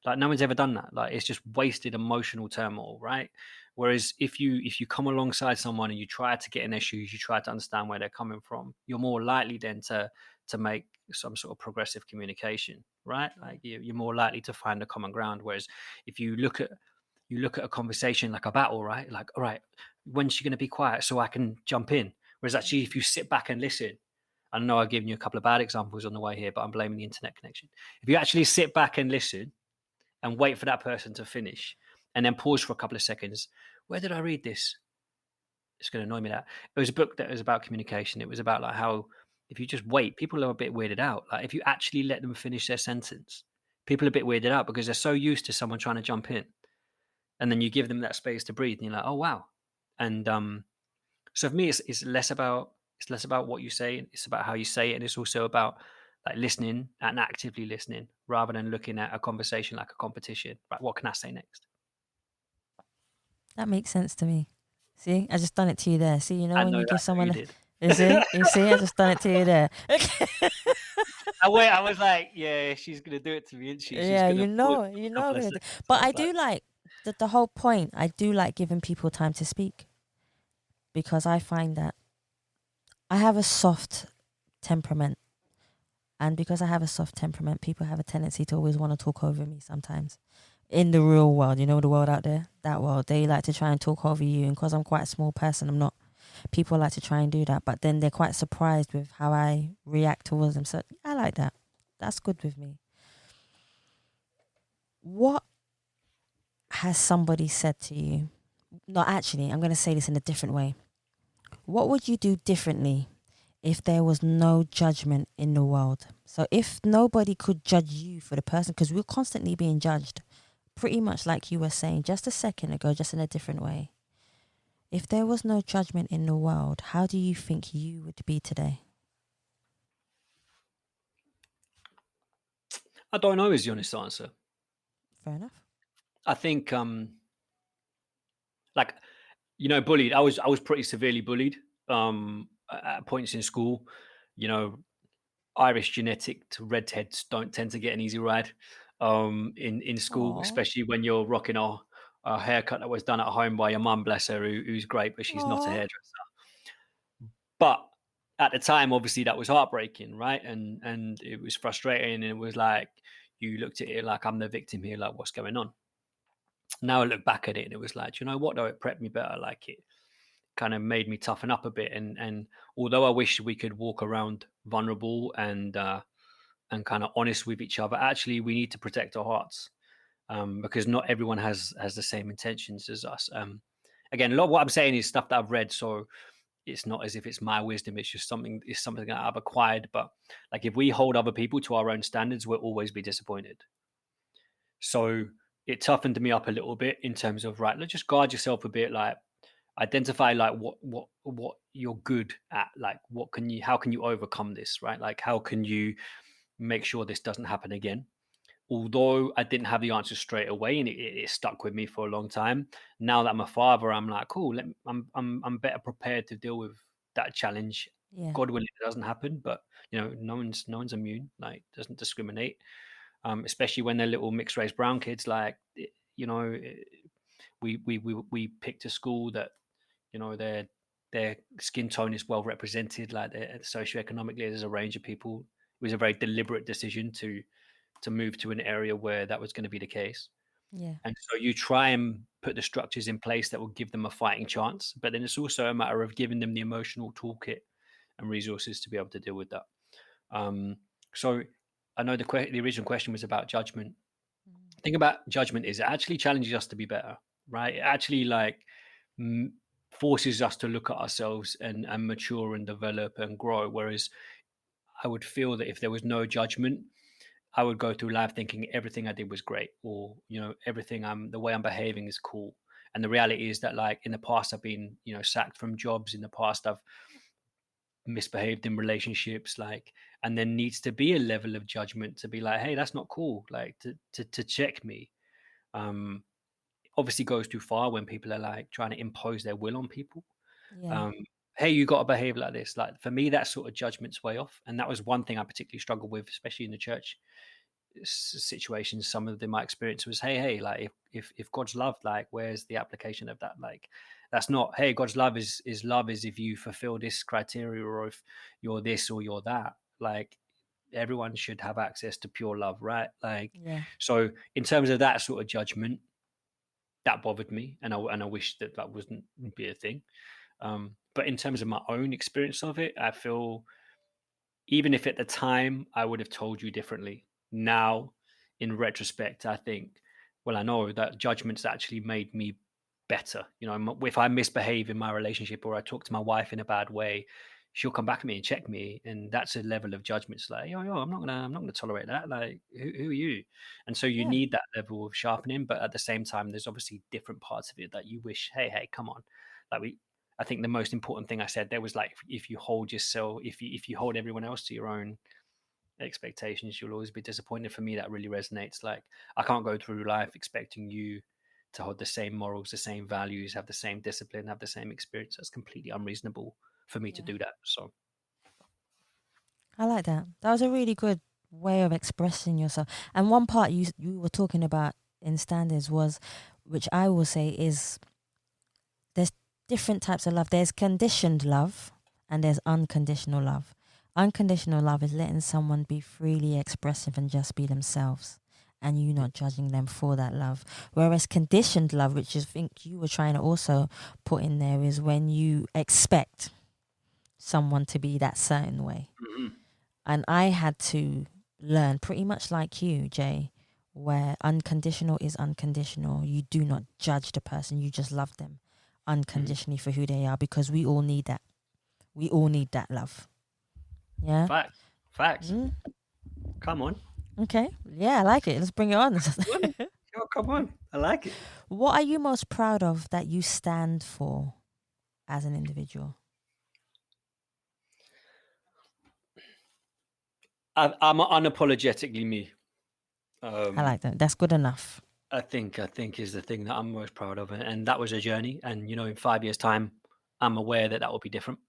Like no one's ever done that. Like it's just wasted emotional turmoil, right? Whereas if you come alongside someone and you try to get in their shoes, you try to understand where they're coming from, you're more likely then to make some sort of progressive communication, right? Yeah. Like you're more likely to find a common ground. Whereas if you look at a conversation like a battle, right? Like, all right, when's she going to be quiet so I can jump in? Whereas actually, if you sit back and listen, I know I've given you a couple of bad examples on the way here, but I'm blaming the internet connection. If you actually sit back and listen and wait for that person to finish and then pause for a couple of seconds, where did I read this? It's going to annoy me that it was a book that was about communication. It was about like how if you just wait, people are a bit weirded out. Like if you actually let them finish their sentence, people are a bit weirded out because they're so used to someone trying to jump in, and then you give them that space to breathe, and you're like, oh wow. And so for me, it's less about what you say, it's about how you say it, and it's also about like listening and actively listening rather than looking at a conversation like a competition. Right, what can I say next? That makes sense to me. See, I just done it to you there. See, you know I when know, you I give know you someone, did. you see, I just done it to you there. I was like, yeah, she's gonna do it to me, isn't she? She's Yeah, gonna pause you for a know, I'm couple of gonna do. seconds. I But I was like, do like the whole point. I do like giving people time to speak because I find that I have a soft temperament, and because I have a soft temperament, people have a tendency to always want to talk over me sometimes. In the real world, you know, the world out there, that world, they like to try and talk over you. And because I'm quite a small person, I'm not. People like to try and do that, but then they're quite surprised with how I react towards them. So I like that. That's good with me. What has somebody said to you? No, actually, I'm going to say this in a different way. What would you do differently if there was no judgment in the world. So if nobody could judge you for the person, because we're constantly being judged, pretty much like you were saying just a second ago, just in a different way. If there was no judgment in the world, how do you think you would be today? I don't know is the honest answer. Fair enough. I think like, you know, bullied. I was pretty severely bullied at points in school. You know, Irish genetic to redheads don't tend to get an easy ride in school, Aww. especially when you're rocking a haircut that was done at home by your mum, bless her, who's great, but she's not a Aww. hairdresser. But at the time, obviously, that was heartbreaking, right? And it was frustrating, and it was like you looked at it like I'm the victim here, like what's going on? Now I look back at it, and it was like, you know what? Though it prepped me better. Like it kind of made me toughen up a bit. And although I wish we could walk around vulnerable and kind of honest with each other, actually, we need to protect our hearts because not everyone has the same intentions as us. Again, a lot of what I'm saying is stuff that I've read, so it's not as if it's my wisdom. It's something that I've acquired. But like, if we hold other people to our own standards, we'll always be disappointed. So it toughened me up a little bit in terms of, right, let's just guard yourself a bit, like identify like what you're good at, like how can you overcome this, right? Like how can you make sure this doesn't happen again? Although I didn't have the answer straight away, and it stuck with me for a long time. Now that I'm a father, I'm like, cool. I'm better prepared to deal with that challenge. Yeah. God willing, it doesn't happen, but you know, no one's immune. Like, doesn't discriminate. Especially when they're little mixed race brown kids. Like, you know, we picked a school that, you know, their skin tone is well represented. Like, socioeconomically, there's a range of people. It was a very deliberate decision to move to an area where that was going to be the case. Yeah. And so you try and put the structures in place that will give them a fighting chance. But then it's also a matter of giving them the emotional toolkit and resources to be able to deal with that. So I know the original question was about judgment. The thing about judgment is it actually challenges us to be better, right? It actually like forces us to look at ourselves and mature and develop and grow. Whereas I would feel that if there was no judgment, I would go through life thinking everything I did was great, or you know, the way I'm behaving is cool. And the reality is that, like, in the past, I've been, you know, sacked from jobs. In the past, I've misbehaved in relationships, like, and there needs to be a level of judgment to be like, hey, that's not cool, like to check me. Um, Obviously goes too far when people are like trying to impose their will on people. Yeah. Um, hey, you got to behave like this. Like, for me, that sort of judgment's way off, and that was one thing I particularly struggled with, especially in the church situations. Some of them my experience was, hey, like, if God's love, like, where's the application of that? Like, that's not, hey, God's love is love is if you fulfill this criteria, or if you're this or you're that. Like, everyone should have access to pure love, right? Like, Yeah. so in terms of that sort of judgment, that bothered me, and I wish that that wouldn't be a thing. But in terms of my own experience of it, I feel, even if at the time I would have told you differently, now in retrospect, I think, well, I know that judgment's actually made me better. You know, if I misbehave in my relationship or I talk to my wife in a bad way, she'll come back at me and check me, and that's a level of judgment. It's like, yo, I'm not gonna tolerate that. Like, who are you? And so you Yeah. need that level of sharpening, but at the same time, there's obviously different parts of it that you wish, hey, come on, like I think the most important thing I said there was, like, if you hold yourself, if you hold everyone else to your own expectations, you'll always be disappointed. For me, that really resonates. Like, I can't go through life expecting you to hold the same morals, the same values, have the same discipline, have the same experience. That's completely unreasonable for me to Yeah. do that. So I like that. That was a really good way of expressing yourself. And one part you were talking about in standards was, which I will say is, there's different types of love. There's conditioned love and there's unconditional love. Unconditional love is letting someone be freely expressive and just be themselves, and you not judging them for that love. Whereas conditioned love, which I think you were trying to also put in there, is when you expect someone to be that certain way. And I had to learn, pretty much like you, Jay, where unconditional is unconditional. You do not judge the person, you just love them unconditionally for who they are, because we all need that. We all need that love. Yeah. Facts. Mm, Come on. okay. Yeah, I like it. Let's bring it on. Come on. I like it. What are you most proud of that you stand for as an individual? I'm unapologetically me. I like that. That's good enough. I think is the thing that I'm most proud of, and that was a journey. And in 5 years' time, I'm aware that will be different.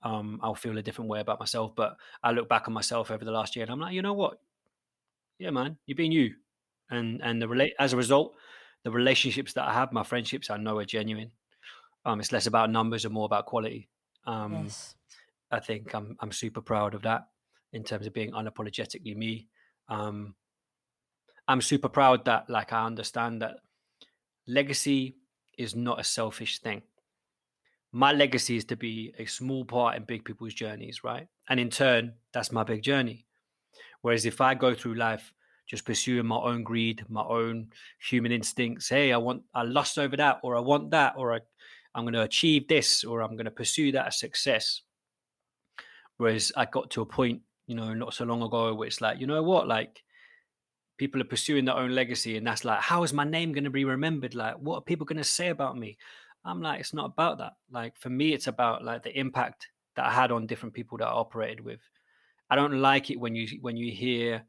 I'll feel a different way about myself. But I look back on myself over the last year, and I'm like, you know what? Yeah, man, you've been you, and as a result, the relationships that I have, my friendships, I know are genuine. It's less about numbers and more about quality. Um, Yes. I think I'm super proud of that in terms of being unapologetically me. Um, I'm super proud that like I understand that legacy is not a selfish thing. My legacy is to be a small part in big people's journeys, right? And in turn, that's my big journey. Whereas if I go through life just pursuing my own greed, my own human instincts, hey, I lust over that, or I want that, or I'm going to achieve this, or I'm going to pursue that as success. Whereas I got to a point, not so long ago, where it's like, you know what, like people are pursuing their own legacy, and that's like, how is my name going to be remembered? Like, what are people going to say about me? I'm like, it's not about that. Like for me, it's about like the impact that I had on different people that I operated with. I don't like it when you hear,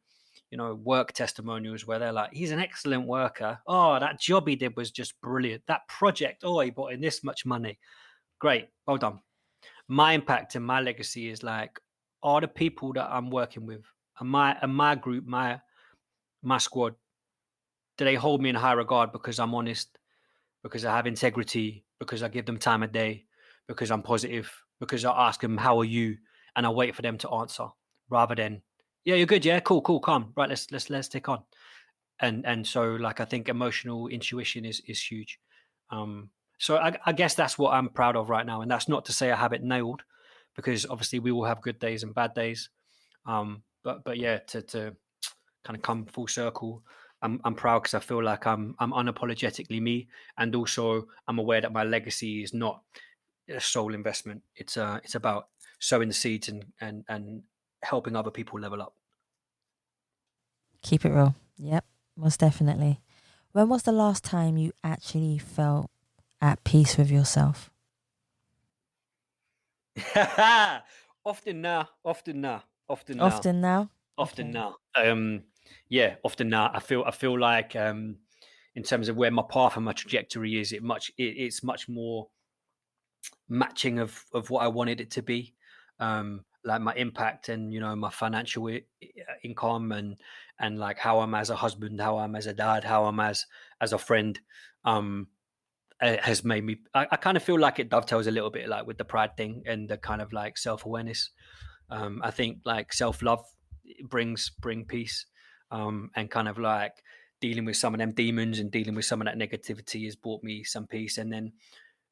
work testimonials where they're like, he's an excellent worker. Oh, that job he did was just brilliant. That project, oh, he brought in this much money. Great, well done. My impact and my legacy is like, are the people that I'm working with, and my group, my squad, do they hold me in high regard because I'm honest, because I have integrity, because I give them time of day, because I'm positive, because I ask them, how are you? And I wait for them to answer rather than, yeah, you're good. Yeah, cool, calm. Right. Let's take on. And so like, I think emotional intuition is huge. So I guess that's what I'm proud of right now. And that's not to say I have it nailed, because obviously we will have good days and bad days. But yeah, to kind of come full circle. I'm proud because I feel like I'm unapologetically me, and also I'm aware that my legacy is not a sole investment. It's about sowing the seeds and helping other people level up. Keep it real. Yep. Most definitely. When was the last time you actually felt at peace with yourself? Often now, often now, often now, Often now? often Okay. now. Yeah, often now. I feel like in terms of where my path and my trajectory is, it's much more matching of what I wanted it to be. Like my impact and my financial income and like how I'm as a husband, how I'm as a dad, how I'm as a friend. Um, has made me. I kind of feel like it dovetails a little bit like with the pride thing and the kind of like self awareness. I think like self love bring peace, and kind of like dealing with some of them demons and dealing with some of that negativity has brought me some peace. And then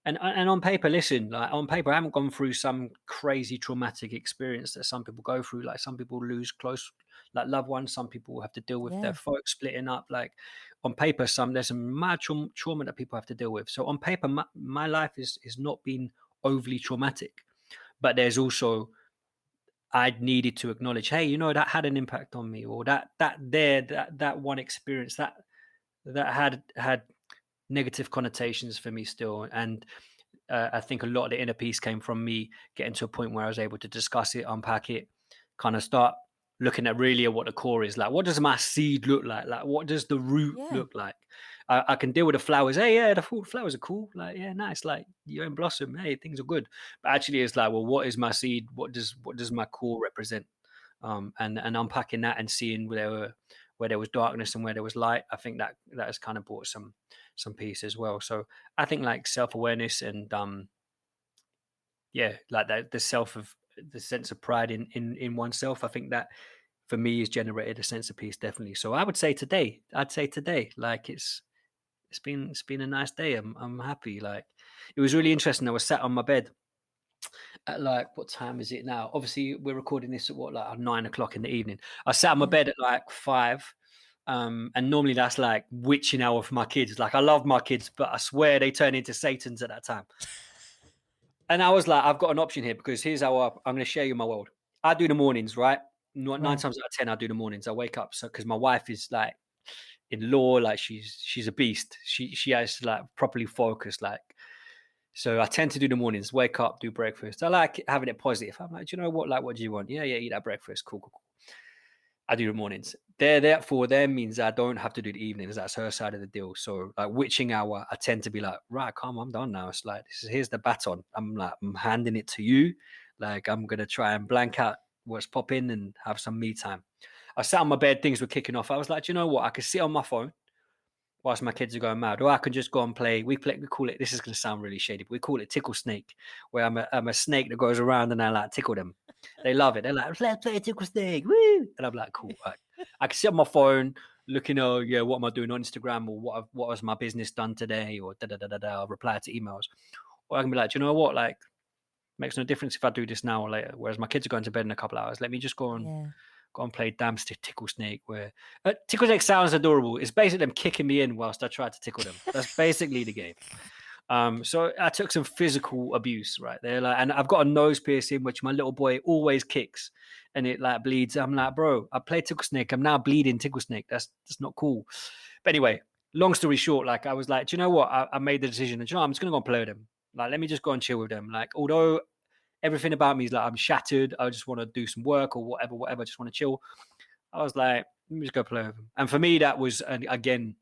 and on paper, listen, like on paper, I haven't gone through some crazy traumatic experience that some people go through. Like some people lose close, like loved ones. Some people have to deal with their Yeah. folks splitting up. Like on paper, there's some mad trauma that people have to deal with. So on paper, my life is not been overly traumatic, but there's also I needed to acknowledge, hey, that had an impact on me, or that one experience that had negative connotations for me still. And I think a lot of the inner peace came from me getting to a point where I was able to discuss it, unpack it, kind of start looking at really at what the core is. Like, what does my seed look like? Like, what does the root Yeah. look like? I can deal with the flowers. Hey, yeah, the flowers are cool. Like, yeah, nice. Like, you're in blossom. Hey, things are good. But actually, it's like, well, what is my seed? What does my core represent? And unpacking that and seeing where there was darkness and where there was light. I think that has kind of brought some peace as well. So I think like self awareness and yeah, like that the sense of pride in oneself. I think that for me has generated a sense of peace, definitely. So I'd say today, like it's been a nice day. I'm happy. Like it was really interesting. I was sat on my bed at like, what time is it now? Obviously, we're recording this at what, like 9 o'clock in the evening. I sat on my Yeah. bed at like 5. And normally that's like witching hour for my kids. Like I love my kids, but I swear they turn into Satans at that time. And I was like, I've got an option here because here's how I'm going to share you my world. I do the mornings, right? Nine Right. times out of 10, I do the mornings. I wake up because my wife is like in law, like she's a beast. She has to like properly focus, like. So I tend to do the mornings. Wake up, do breakfast. I like having it positive. I'm like, do you know what? Like, what do you want? Yeah, eat that breakfast. Cool, cool, cool. I do the mornings. Therefore, there means I don't have to do the evenings. That's her side of the deal. So, like, witching hour, I tend to be like, right, come, I'm done now. It's like, here's the baton. I'm handing it to you. Like, I'm gonna try and blank out what's popping and have some me time. I sat on my bed, things were kicking off. I was like, do you know what? I could sit on my phone whilst my kids are going mad, or I can just go and play. We call it. This is going to sound really shady, but we call it tickle snake, where I'm a snake that goes around and I like tickle them. They love it. They're like, let's play a tickle snake, woo! And I'm like, cool. Right. I can sit on my phone looking, oh yeah, what am I doing on Instagram, or what has my business done today, or da da da da da. I'll reply to emails, or I can be like, do you know what, like. Makes no difference if I do this now or later. Whereas my kids are going to bed in a couple of hours. Let me just go and play damn tickle snake. Where tickle snake sounds adorable. It's basically them kicking me in whilst I try to tickle them. That's basically the game. So I took some physical abuse right there, like, and I've got a nose piercing which my little boy always kicks, and it like bleeds. I'm like, bro, I play tickle snake. I'm now bleeding tickle snake. That's not cool. But anyway, long story short, like I was like, do you know what? I made the decision. And you know, I'm just gonna go and play with them. Like, let me just go and chill with them. Like, although everything about me is like I'm shattered. I just want to do some work or whatever. I just want to chill. I was like, let me just go play with them. And for me, that was again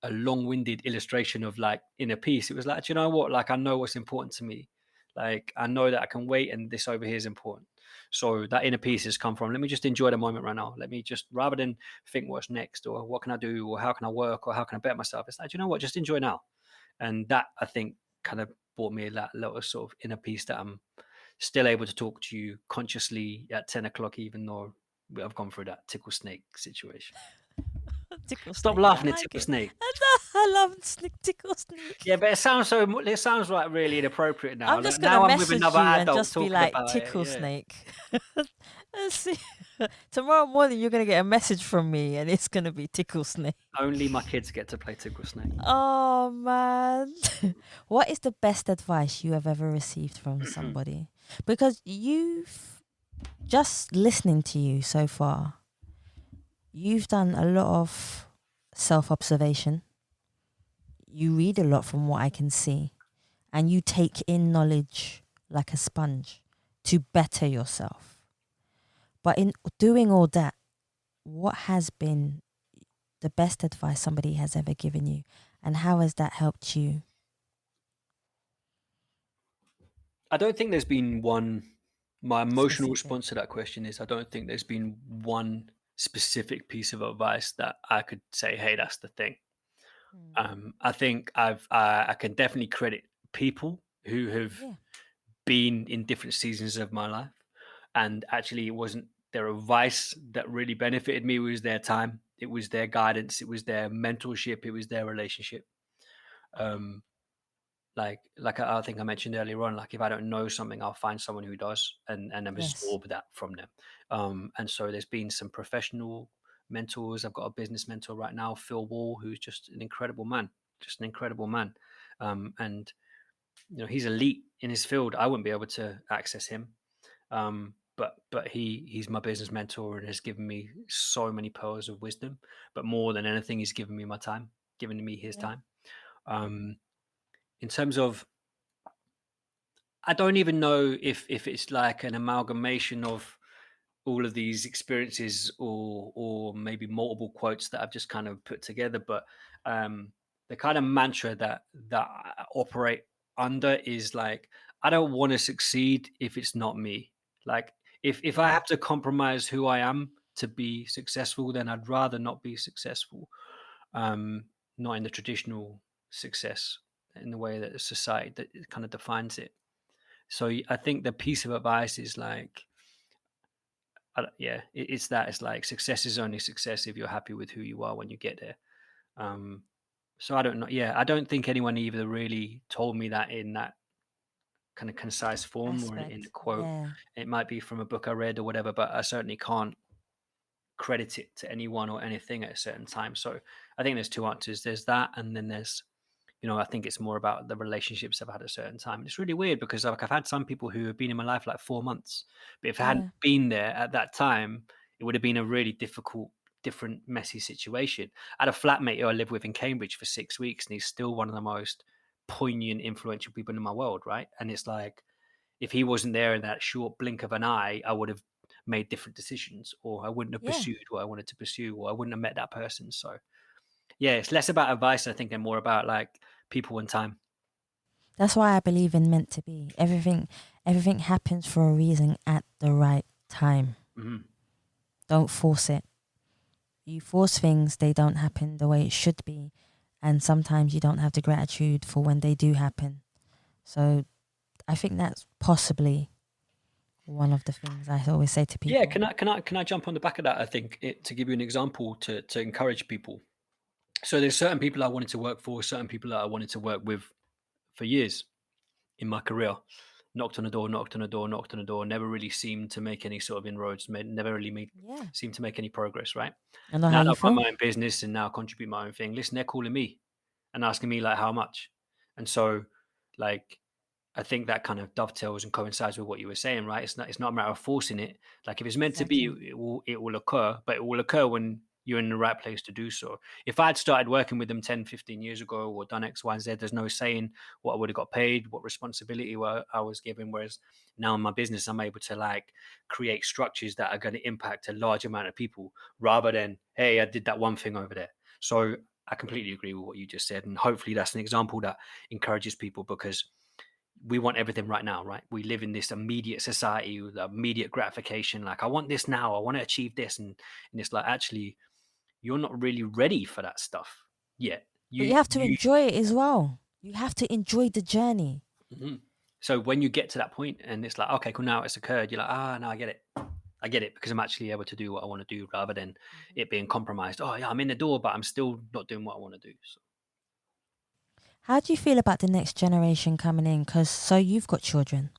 a long-winded illustration of like inner peace. It was like, do you know what? Like I know what's important to me. Like I know that I can wait, and this over here is important. So that inner peace has come from. Let me just enjoy the moment right now. Let me just, rather than think what's next or what can I do or how can I work or how can I better myself. It's like, do you know what? Just enjoy now. And that I think kind of brought me that little sort of inner peace that I'm still able to talk to you consciously at 10 o'clock, even though I've gone through that tickle snake situation. Tickle Stop snake. laughing I at like tickle it. snake. I love tickle snake. Yeah, but it sounds like really inappropriate now. I'm just gonna Now I'm with message another you and adult just be talking like about it. tickle Yeah. snake. Let's see. Tomorrow morning you're gonna get a message from me and it's gonna be tickle snake. Only my kids get to play tickle snake. Oh man. What is the best advice you have ever received from somebody? Because you've just listening to you so far, you've done a lot of self-observation. You read a lot from what I can see, and you take in knowledge like a sponge to better yourself. But in doing all that, what has been the best advice somebody has ever given you, and how has that helped you? I don't think there's been one. My emotional Specific. response to that question is I don't think there's been one specific piece of advice that I could say, hey, that's the thing. I think I can definitely credit people who have Yeah. been in different seasons of my life, and actually it wasn't their advice that really benefited me. It was their time, it was their guidance, it was their mentorship, it was their relationship. um like I think I mentioned earlier on, like if I don't know something, I'll find someone who does, and Yes. absorb that from them. And so there's been some professional mentors. I've got a business mentor right now, Phil Wall, who's just an incredible man, and he's elite in his field. I wouldn't be able to access him. But he's my business mentor and has given me so many pearls of wisdom. But more than anything, he's given me my time, given me his Yeah. time. In terms of, I don't even know if it's like an amalgamation of all of these experiences, or maybe multiple quotes that I've just kind of put together. But the kind of mantra that I operate under is like, I don't want to succeed if it's not me. Like if I Yeah. have to compromise who I am to be successful, then I'd rather not be successful. Not in the traditional success, in the way that society that kind of defines it. So I think the piece of advice is like, it's that. It's like success is only success if you're happy with who you are when you get there. Um, so I don't know. Yeah, I don't think anyone either really told me that in that kind of concise form or in a Aspect. quote. Yeah. It might be from a book I read or whatever, but I certainly can't credit it to anyone or anything at a certain time. So I think there's two answers. There's that, and then there's I think it's more about the relationships I've had at a certain time. And it's really weird because like I've had some people who have been in my life like 4 months, but if I hadn't Yeah. been there at that time, it would have been a really difficult, different, messy situation. I had a flatmate who I lived with in Cambridge for 6 weeks, and he's still one of the most poignant, influential people in my world, right? And it's like, if he wasn't there in that short blink of an eye, I would have made different decisions, or I wouldn't have Yeah. pursued what I wanted to pursue, or I wouldn't have met that person. So yeah, it's less about advice, I think, and more about like people and time. That's why I believe in meant to be. Everything happens for a reason at the right time. Mm-hmm. Don't force it. You force things, they don't happen the way it should be. And sometimes you don't have the gratitude for when they do happen. So I think that's possibly one of the things I always say to people. Yeah, can I jump on the back of that? I think to give you an example to encourage people. So there's certain people I wanted to work for, certain people that I wanted to work with for years in my career. Knocked on the door, knocked on the door, knocked on the door. Never really seemed to make any sort of inroads. Never really Yeah. seemed to make any progress. Right I know how now, that you I've run feel. my own business and now contribute my own thing. Listen, they're calling me and asking me like how much, and so like I think that kind of dovetails and coincides with what you were saying, right? It's not a matter of forcing it. Like if it's meant to be, Exactly. it will occur, but it will occur when you're in the right place to do so. If I'd started working with them 10, 15 years ago or done X, Y, and Z, there's no saying what I would have got paid, what responsibility I was given. Whereas now in my business, I'm able to like create structures that are going to impact a large amount of people rather than, hey, I did that one thing over there. So I completely agree with what you just said. And hopefully that's an example that encourages people, because we want everything right now, right? We live in this immediate society with immediate gratification. Like, I want this now. I want to achieve this, and it's like actually, you're not really ready for that stuff yet. But You you have to you. enjoy it as well. You have to enjoy the journey. Mhm. So when you get to that point, and it's like, okay, cool, now it's occurred. You're like, no, I get it. I get it because I'm actually able to do what I want to do rather than it being compromised. Oh yeah, I'm in the door, but I'm still not doing what I want to do. So. How do you feel about the next generation coming in? Because so you've got children,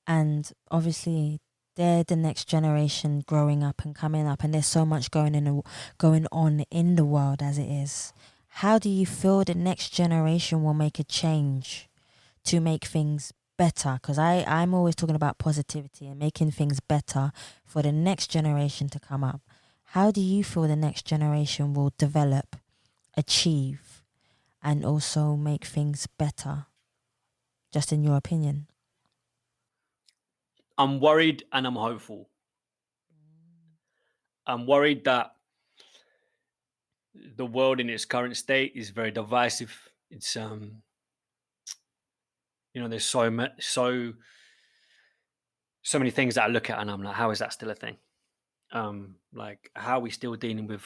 and obviously they're the next generation growing up and coming up, and there's so much going on in the world as it is. How do you feel the next generation will make a change to make things better? Because I'm always talking about positivity and making things better for the next generation to come up. How do you feel the next generation will develop, achieve, and also make things better? Just in your opinion. I'm worried and I'm hopeful. I'm worried that the world in its current state is very divisive. It's there's so many things that I look at and I'm like, how is that still a thing? Like, how are we still dealing with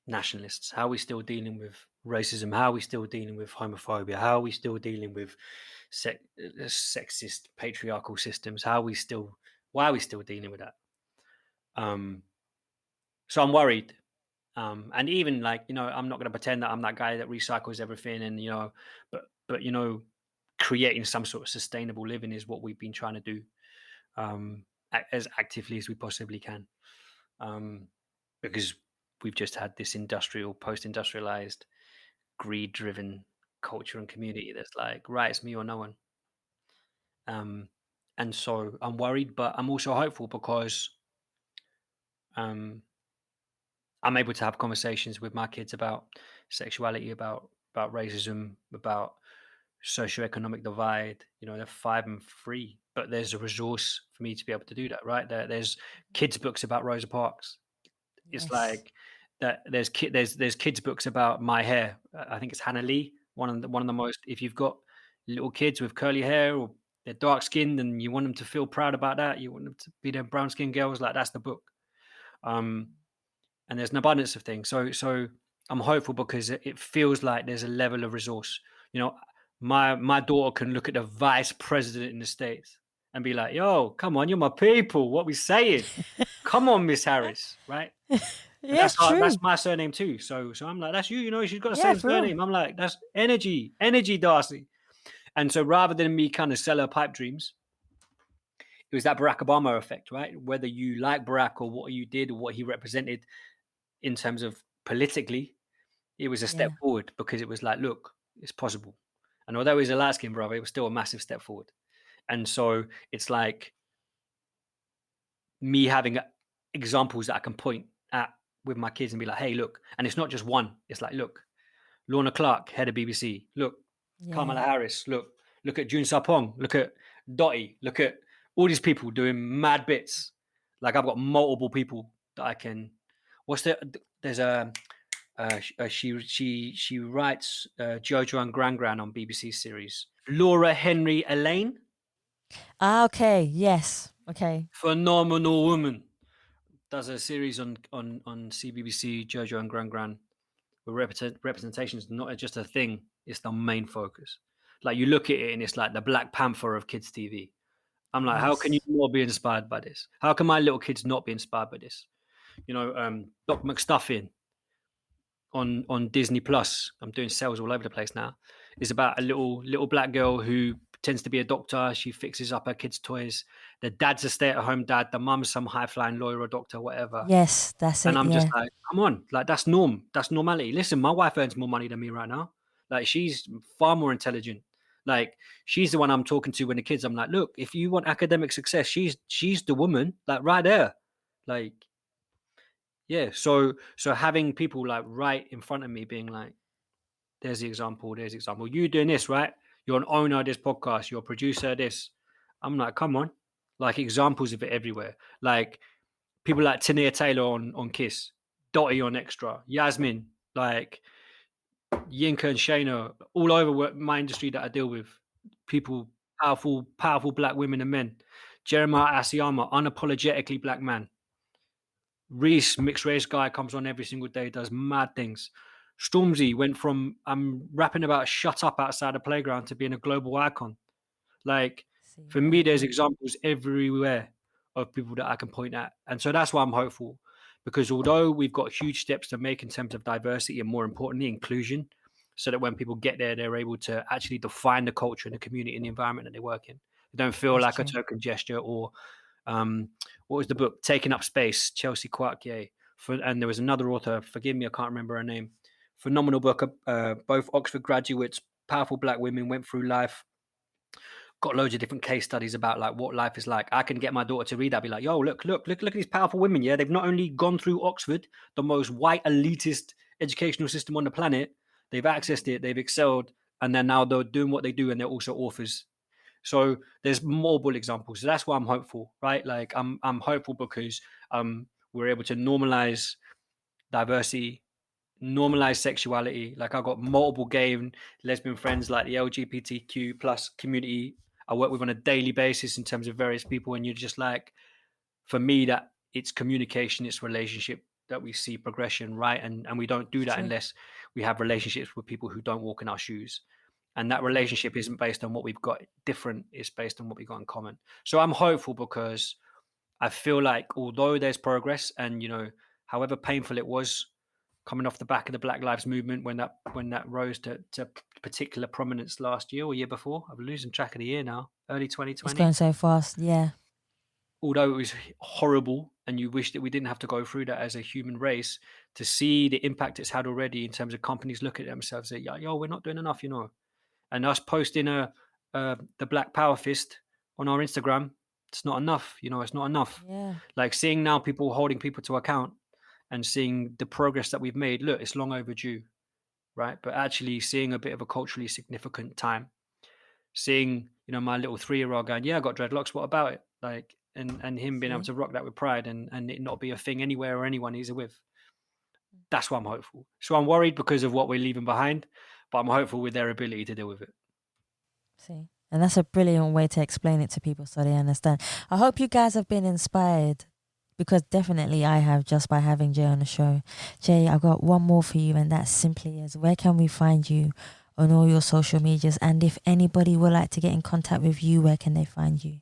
nationalists? How are we still dealing with racism? How are we still dealing with homophobia? How are we still dealing with sexist patriarchal systems? Why are we still dealing with that? So I'm worried. And even like, I'm not going to pretend that I'm that guy that recycles everything and, but creating some sort of sustainable living is what we've been trying to do as actively as we possibly can. Because we've just had this post-industrialized, greed-driven culture and community that's like, right, it's me or no one. And so I'm worried, but I'm also hopeful because um, I'm able to have conversations with my kids about sexuality, about racism, about socioeconomic divide. They're 5 and 3, but there's a resource for me to be able to do that, right? There's kids' books about Rosa Parks. It's Yes. like that. There's kids' books about my hair. I think it's Hannah Lee, one of the most. If you've got little kids with curly hair or they're dark skinned and you want them to feel proud about that, you want them to be their brown skinned girls. Like, that's the book. And there's an abundance of things. So I'm hopeful because it feels like there's a level of resource. My daughter can look at the vice president in the States and be like, "Yo, come on, you're my people. What we saying? Come on, Miss Harris, right?" And Yes, that's true. my surname too. So I'm like, that's you. She's got the Yeah, same for real. surname. I'm like, that's energy, Darcy. And so rather than me kind of sell her pipe dreams, it was that Barack Obama effect, right? Whether you like Barack or what you did or what he represented in terms of politically, it was a step Yeah. forward because it was like, look, It's possible. And although he's a light-skinned brother, it was still a massive step forward. And so it's like me having examples that I can point at with my kids and be like, hey, look. And it's not just one. It's like, look, Lorna Clark, head of BBC. Look, Kamala Harris. Look at June Sapong. Look at Dottie. Look at all these people doing mad bits. Like I've got multiple people that I can. There's a she writes Jojo and Gran Gran on BBC series. Laura Henry Elaine. Okay. Yes. Okay. Phenomenal woman. Does a series on CBBC, Jojo and Gran Gran, where representation is not just a thing; it's the main focus. Like you look at it, and it's like the Black Panther of kids' TV. I'm like, how can you not be inspired by this? How can my little kids not be inspired by this? You know, Doc McStuffin on Disney Plus. I'm doing sales all over the place now. Is about a little black girl who pretends to be a doctor. She fixes up her kids' toys. The dad's a stay-at-home dad. The mum's some high-flying lawyer or doctor, whatever. Yes, that's it. And I'm yeah. just like, come on, like that's norm. That's normality. Listen, my wife earns more money than me right now. Like she's far more intelligent. Like she's the one I'm talking to when the kids. I'm like, look, if you want academic success, she's the woman. Like right there. Like yeah. So having people like right in front of me, being like, there's the example. There's the example. You doing this, right? You're an owner of this podcast. You're a producer of this. I'm like, come on. Like examples of it everywhere. Like people like Tania Taylor on Kiss, Dottie on Extra, Yasmin, like Yinka and Shayna, all over my industry that I deal with. People, powerful black women and men. Jeremiah Asiyama, unapologetically black man. Reese, mixed race guy, comes on every single day, does mad things. Stormzy went from I'm rapping about shut up outside the playground to being a global icon. Like for me, there's examples everywhere of people that I can point at. And so that's why I'm hopeful. Because although we've got huge steps to make in terms of diversity and more importantly, inclusion, so that when people get there, they're able to actually define the culture and the community and the environment that they work in. They don't feel like a token gesture or what was the book? Taking Up Space, Chelsea Kouakier. And there was another author, forgive me, I can't remember her name. Phenomenal book, both Oxford graduates, powerful black women, went through life, got loads of different case studies about like what life is like. I can get my daughter to read that, be like, yo, look at these powerful women. Yeah, they've not only gone through Oxford, the most white elitist educational system on the planet, they've accessed it, they've excelled, and then now they're doing what they do, and they're also authors. So there's multiple examples. So that's why I'm hopeful, right? Like I'm hopeful because we're able to normalize diversity, normalize sexuality. Like I got multiple gay and lesbian friends, like the LGBTQ plus community I work with on a daily basis in terms of various people. And you're just like, for me, that it's communication, it's relationship that we see progression, right? And we don't do that unless we have relationships with people who don't walk in our shoes. And that relationship isn't based on what we've got different, it's based on what we've got in common. So I'm hopeful because I feel like although there's progress and, you know, however painful it was coming off the back of the Black Lives Movement when that rose to particular prominence last year or year before. I'm losing track of the year now. Early 2020. It's going so fast, yeah. Although it was horrible and you wish that we didn't have to go through that as a human race, to see the impact it's had already in terms of companies looking at themselves and say, yo, we're not doing enough, you know. And us posting the Black Power Fist on our Instagram, it's not enough, you know, it's not enough. Yeah. Like seeing now people holding people to account and seeing the progress that we've made. Look, it's long overdue, right? But actually seeing a bit of a culturally significant time, seeing, you know, my little 3-year-old going, yeah, I got dreadlocks, what about it? Like, and him being able to rock that with pride and it not be a thing anywhere or anyone he's with. That's why I'm hopeful. So I'm worried because of what we're leaving behind, but I'm hopeful with their ability to deal with it. See, and that's a brilliant way to explain it to people so they understand. I hope you guys have been inspired, because definitely I have, just by having Jay on the show. Jay, I've got one more for you, and that simply is, where can we find you on all your social medias? And if anybody would like to get in contact with you, where can they find you?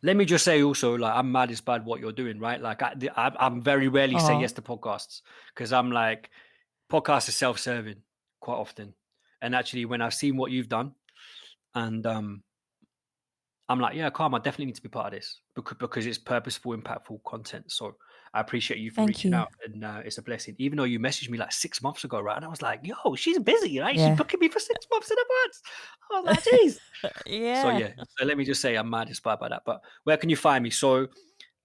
Let me just say also, like, I'm mad inspired what you're doing, right? Like, I'm very rarely say yes to podcasts because I'm like, podcasts are self-serving quite often. And actually, when I've seen what you've done, and I'm like, yeah, calm, I definitely need to be part of this because it's purposeful, impactful content. So I appreciate you for Thank reaching you. out, and it's a blessing. Even though you messaged me like 6 months ago, right? And I was like, yo, she's busy, right? She's Yeah. booking me for 6 months in advance. I was like, geez. So Yeah. yeah, so let me just say I'm mad inspired by that. But where can you find me? So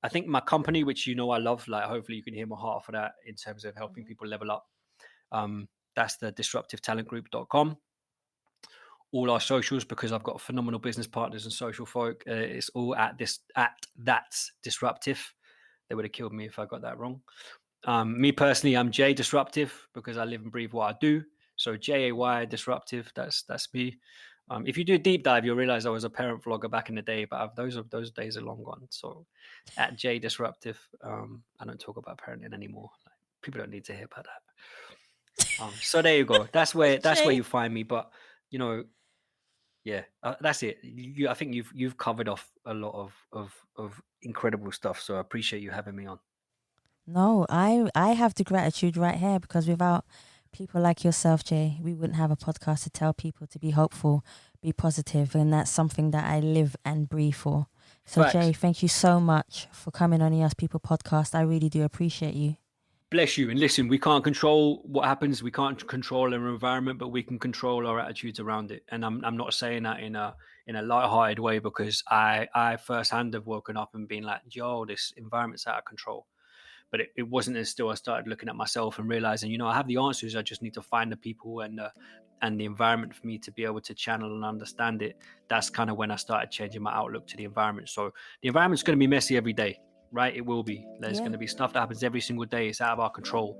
I think my company, which you know I love, like hopefully you can hear my heart for that in terms of helping people level up. That's the disruptivetalentgroup.com. All our socials, because I've got phenomenal business partners and social folk. It's all at that's disruptive. They would have killed me if I got that wrong. Me personally, I'm Jay Disruptive because I live and breathe what I do. So JAY Disruptive. That's me. If you do a deep dive, you'll realize I was a parent vlogger back in the day, but those days are long gone. So at J Disruptive, I don't talk about parenting anymore. Like, people don't need to hear about that. So there you go. That's where you find me. But you know, yeah, that's it. I think you've covered off a lot of incredible stuff. So I appreciate you having me on. No, I have the gratitude right here, because without people like yourself, Jay, we wouldn't have a podcast to tell people to be hopeful, be positive, and that's something that I live and breathe for. So Facts. Jay, thank you so much for coming on the Us People podcast. I really do appreciate you. Bless you. And listen, we can't control what happens. We can't control our environment, but we can control our attitudes around it. And I'm not saying that in a lighthearted way, because I firsthand have woken up and been like, yo, this environment's out of control. But it wasn't until I started looking at myself and realizing, I have the answers. I just need to find the people and the environment for me to be able to channel and understand it. That's kind of when I started changing my outlook to the environment. So the environment's going to be messy every day, right? It will be. There's going to be stuff that happens every single day. It's out of our control.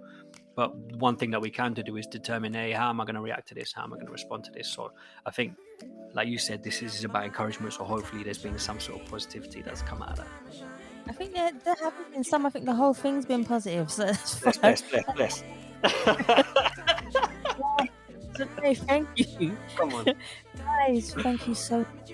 But one thing that we can do is determine, hey, how am I going to react to this? How am I going to respond to this? So I think, like you said, this is about encouragement. So hopefully there's been some sort of positivity that's come out of that. I think there have been some. I think the whole thing's been positive. So that's fine. Bless. So Jay, thank you. Come on. Guys, thank you so much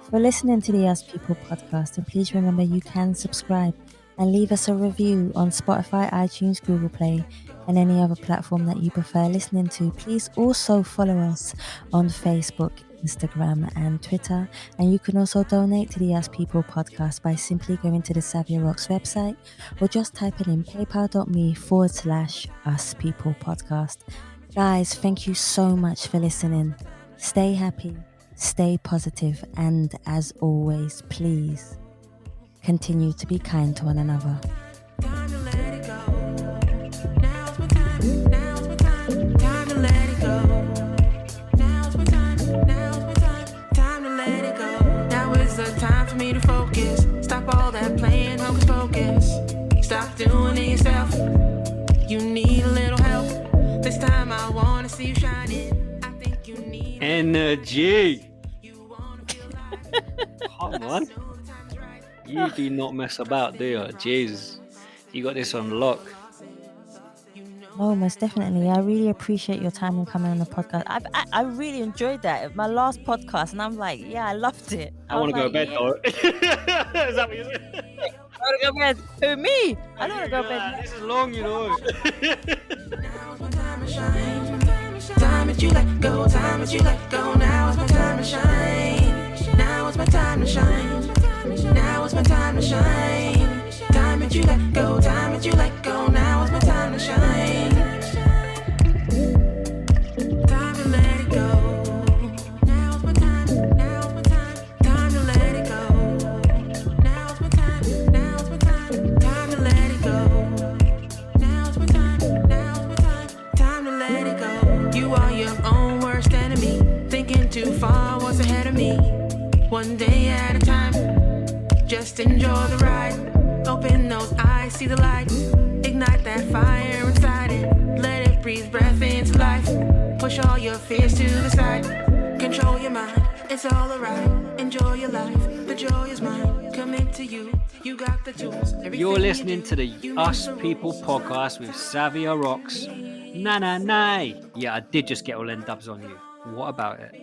for listening to the Us People podcast. And please remember, you can subscribe and leave us a review on Spotify, iTunes, Google Play, and any other platform that you prefer listening to. Please also follow us on Facebook, Instagram, and Twitter. And you can also donate to the Us People podcast by simply going to the Savia Rocks website, or just typing in paypal.me/Us People podcast. Guys, thank you so much for listening. Stay happy, stay positive, and as always, please continue to be kind to one another. Time to let it go. Now's my time. Now's my time. Time to let it go. Now's my time. Now's my time. Time to let it go. Now is the time for me to focus. Stop all that playing hocus pocus. Stop doing it yourself. You need a little help. This time I wanna see you shining. I think you need energy. You wanna feel alive. Come on. You do not mess about, do you? Jesus. You got this on lock. No, most definitely. I really appreciate your time and coming on the podcast. I really enjoyed that. My last podcast, and I'm like, yeah, I loved it. I want to go to bed, though. Is that what you said? I want to go to bed. Who, me? I don't want to go to bed. This is long, you know. Now's my time to shine. Time that you let go, time that you let go. Now is my time to shine. Now is my time to shine. Now is my time to shine. Time that you let go, time that you let go. Now is my time to shine. Time to let it go. Now's my time. Now's my time. Time to let it go. Now's my time. Now's my time. Time to let it go. Now's my time. Now's my time. Time to let it go. You are your own worst enemy. Thinking too far, what's ahead of me? One day at a time. Just enjoy the ride. Open those eyes, see the light. Ignite that fire inside it. Let it breathe breath into life. Push all your fears to the side. Control your mind, it's all alright. Enjoy your life, the joy is mine. Commit to you, you got the tools. You're listening to the Us People podcast with Savia Rocks. Na. Yeah, I did just get all them dubs on you. What about it?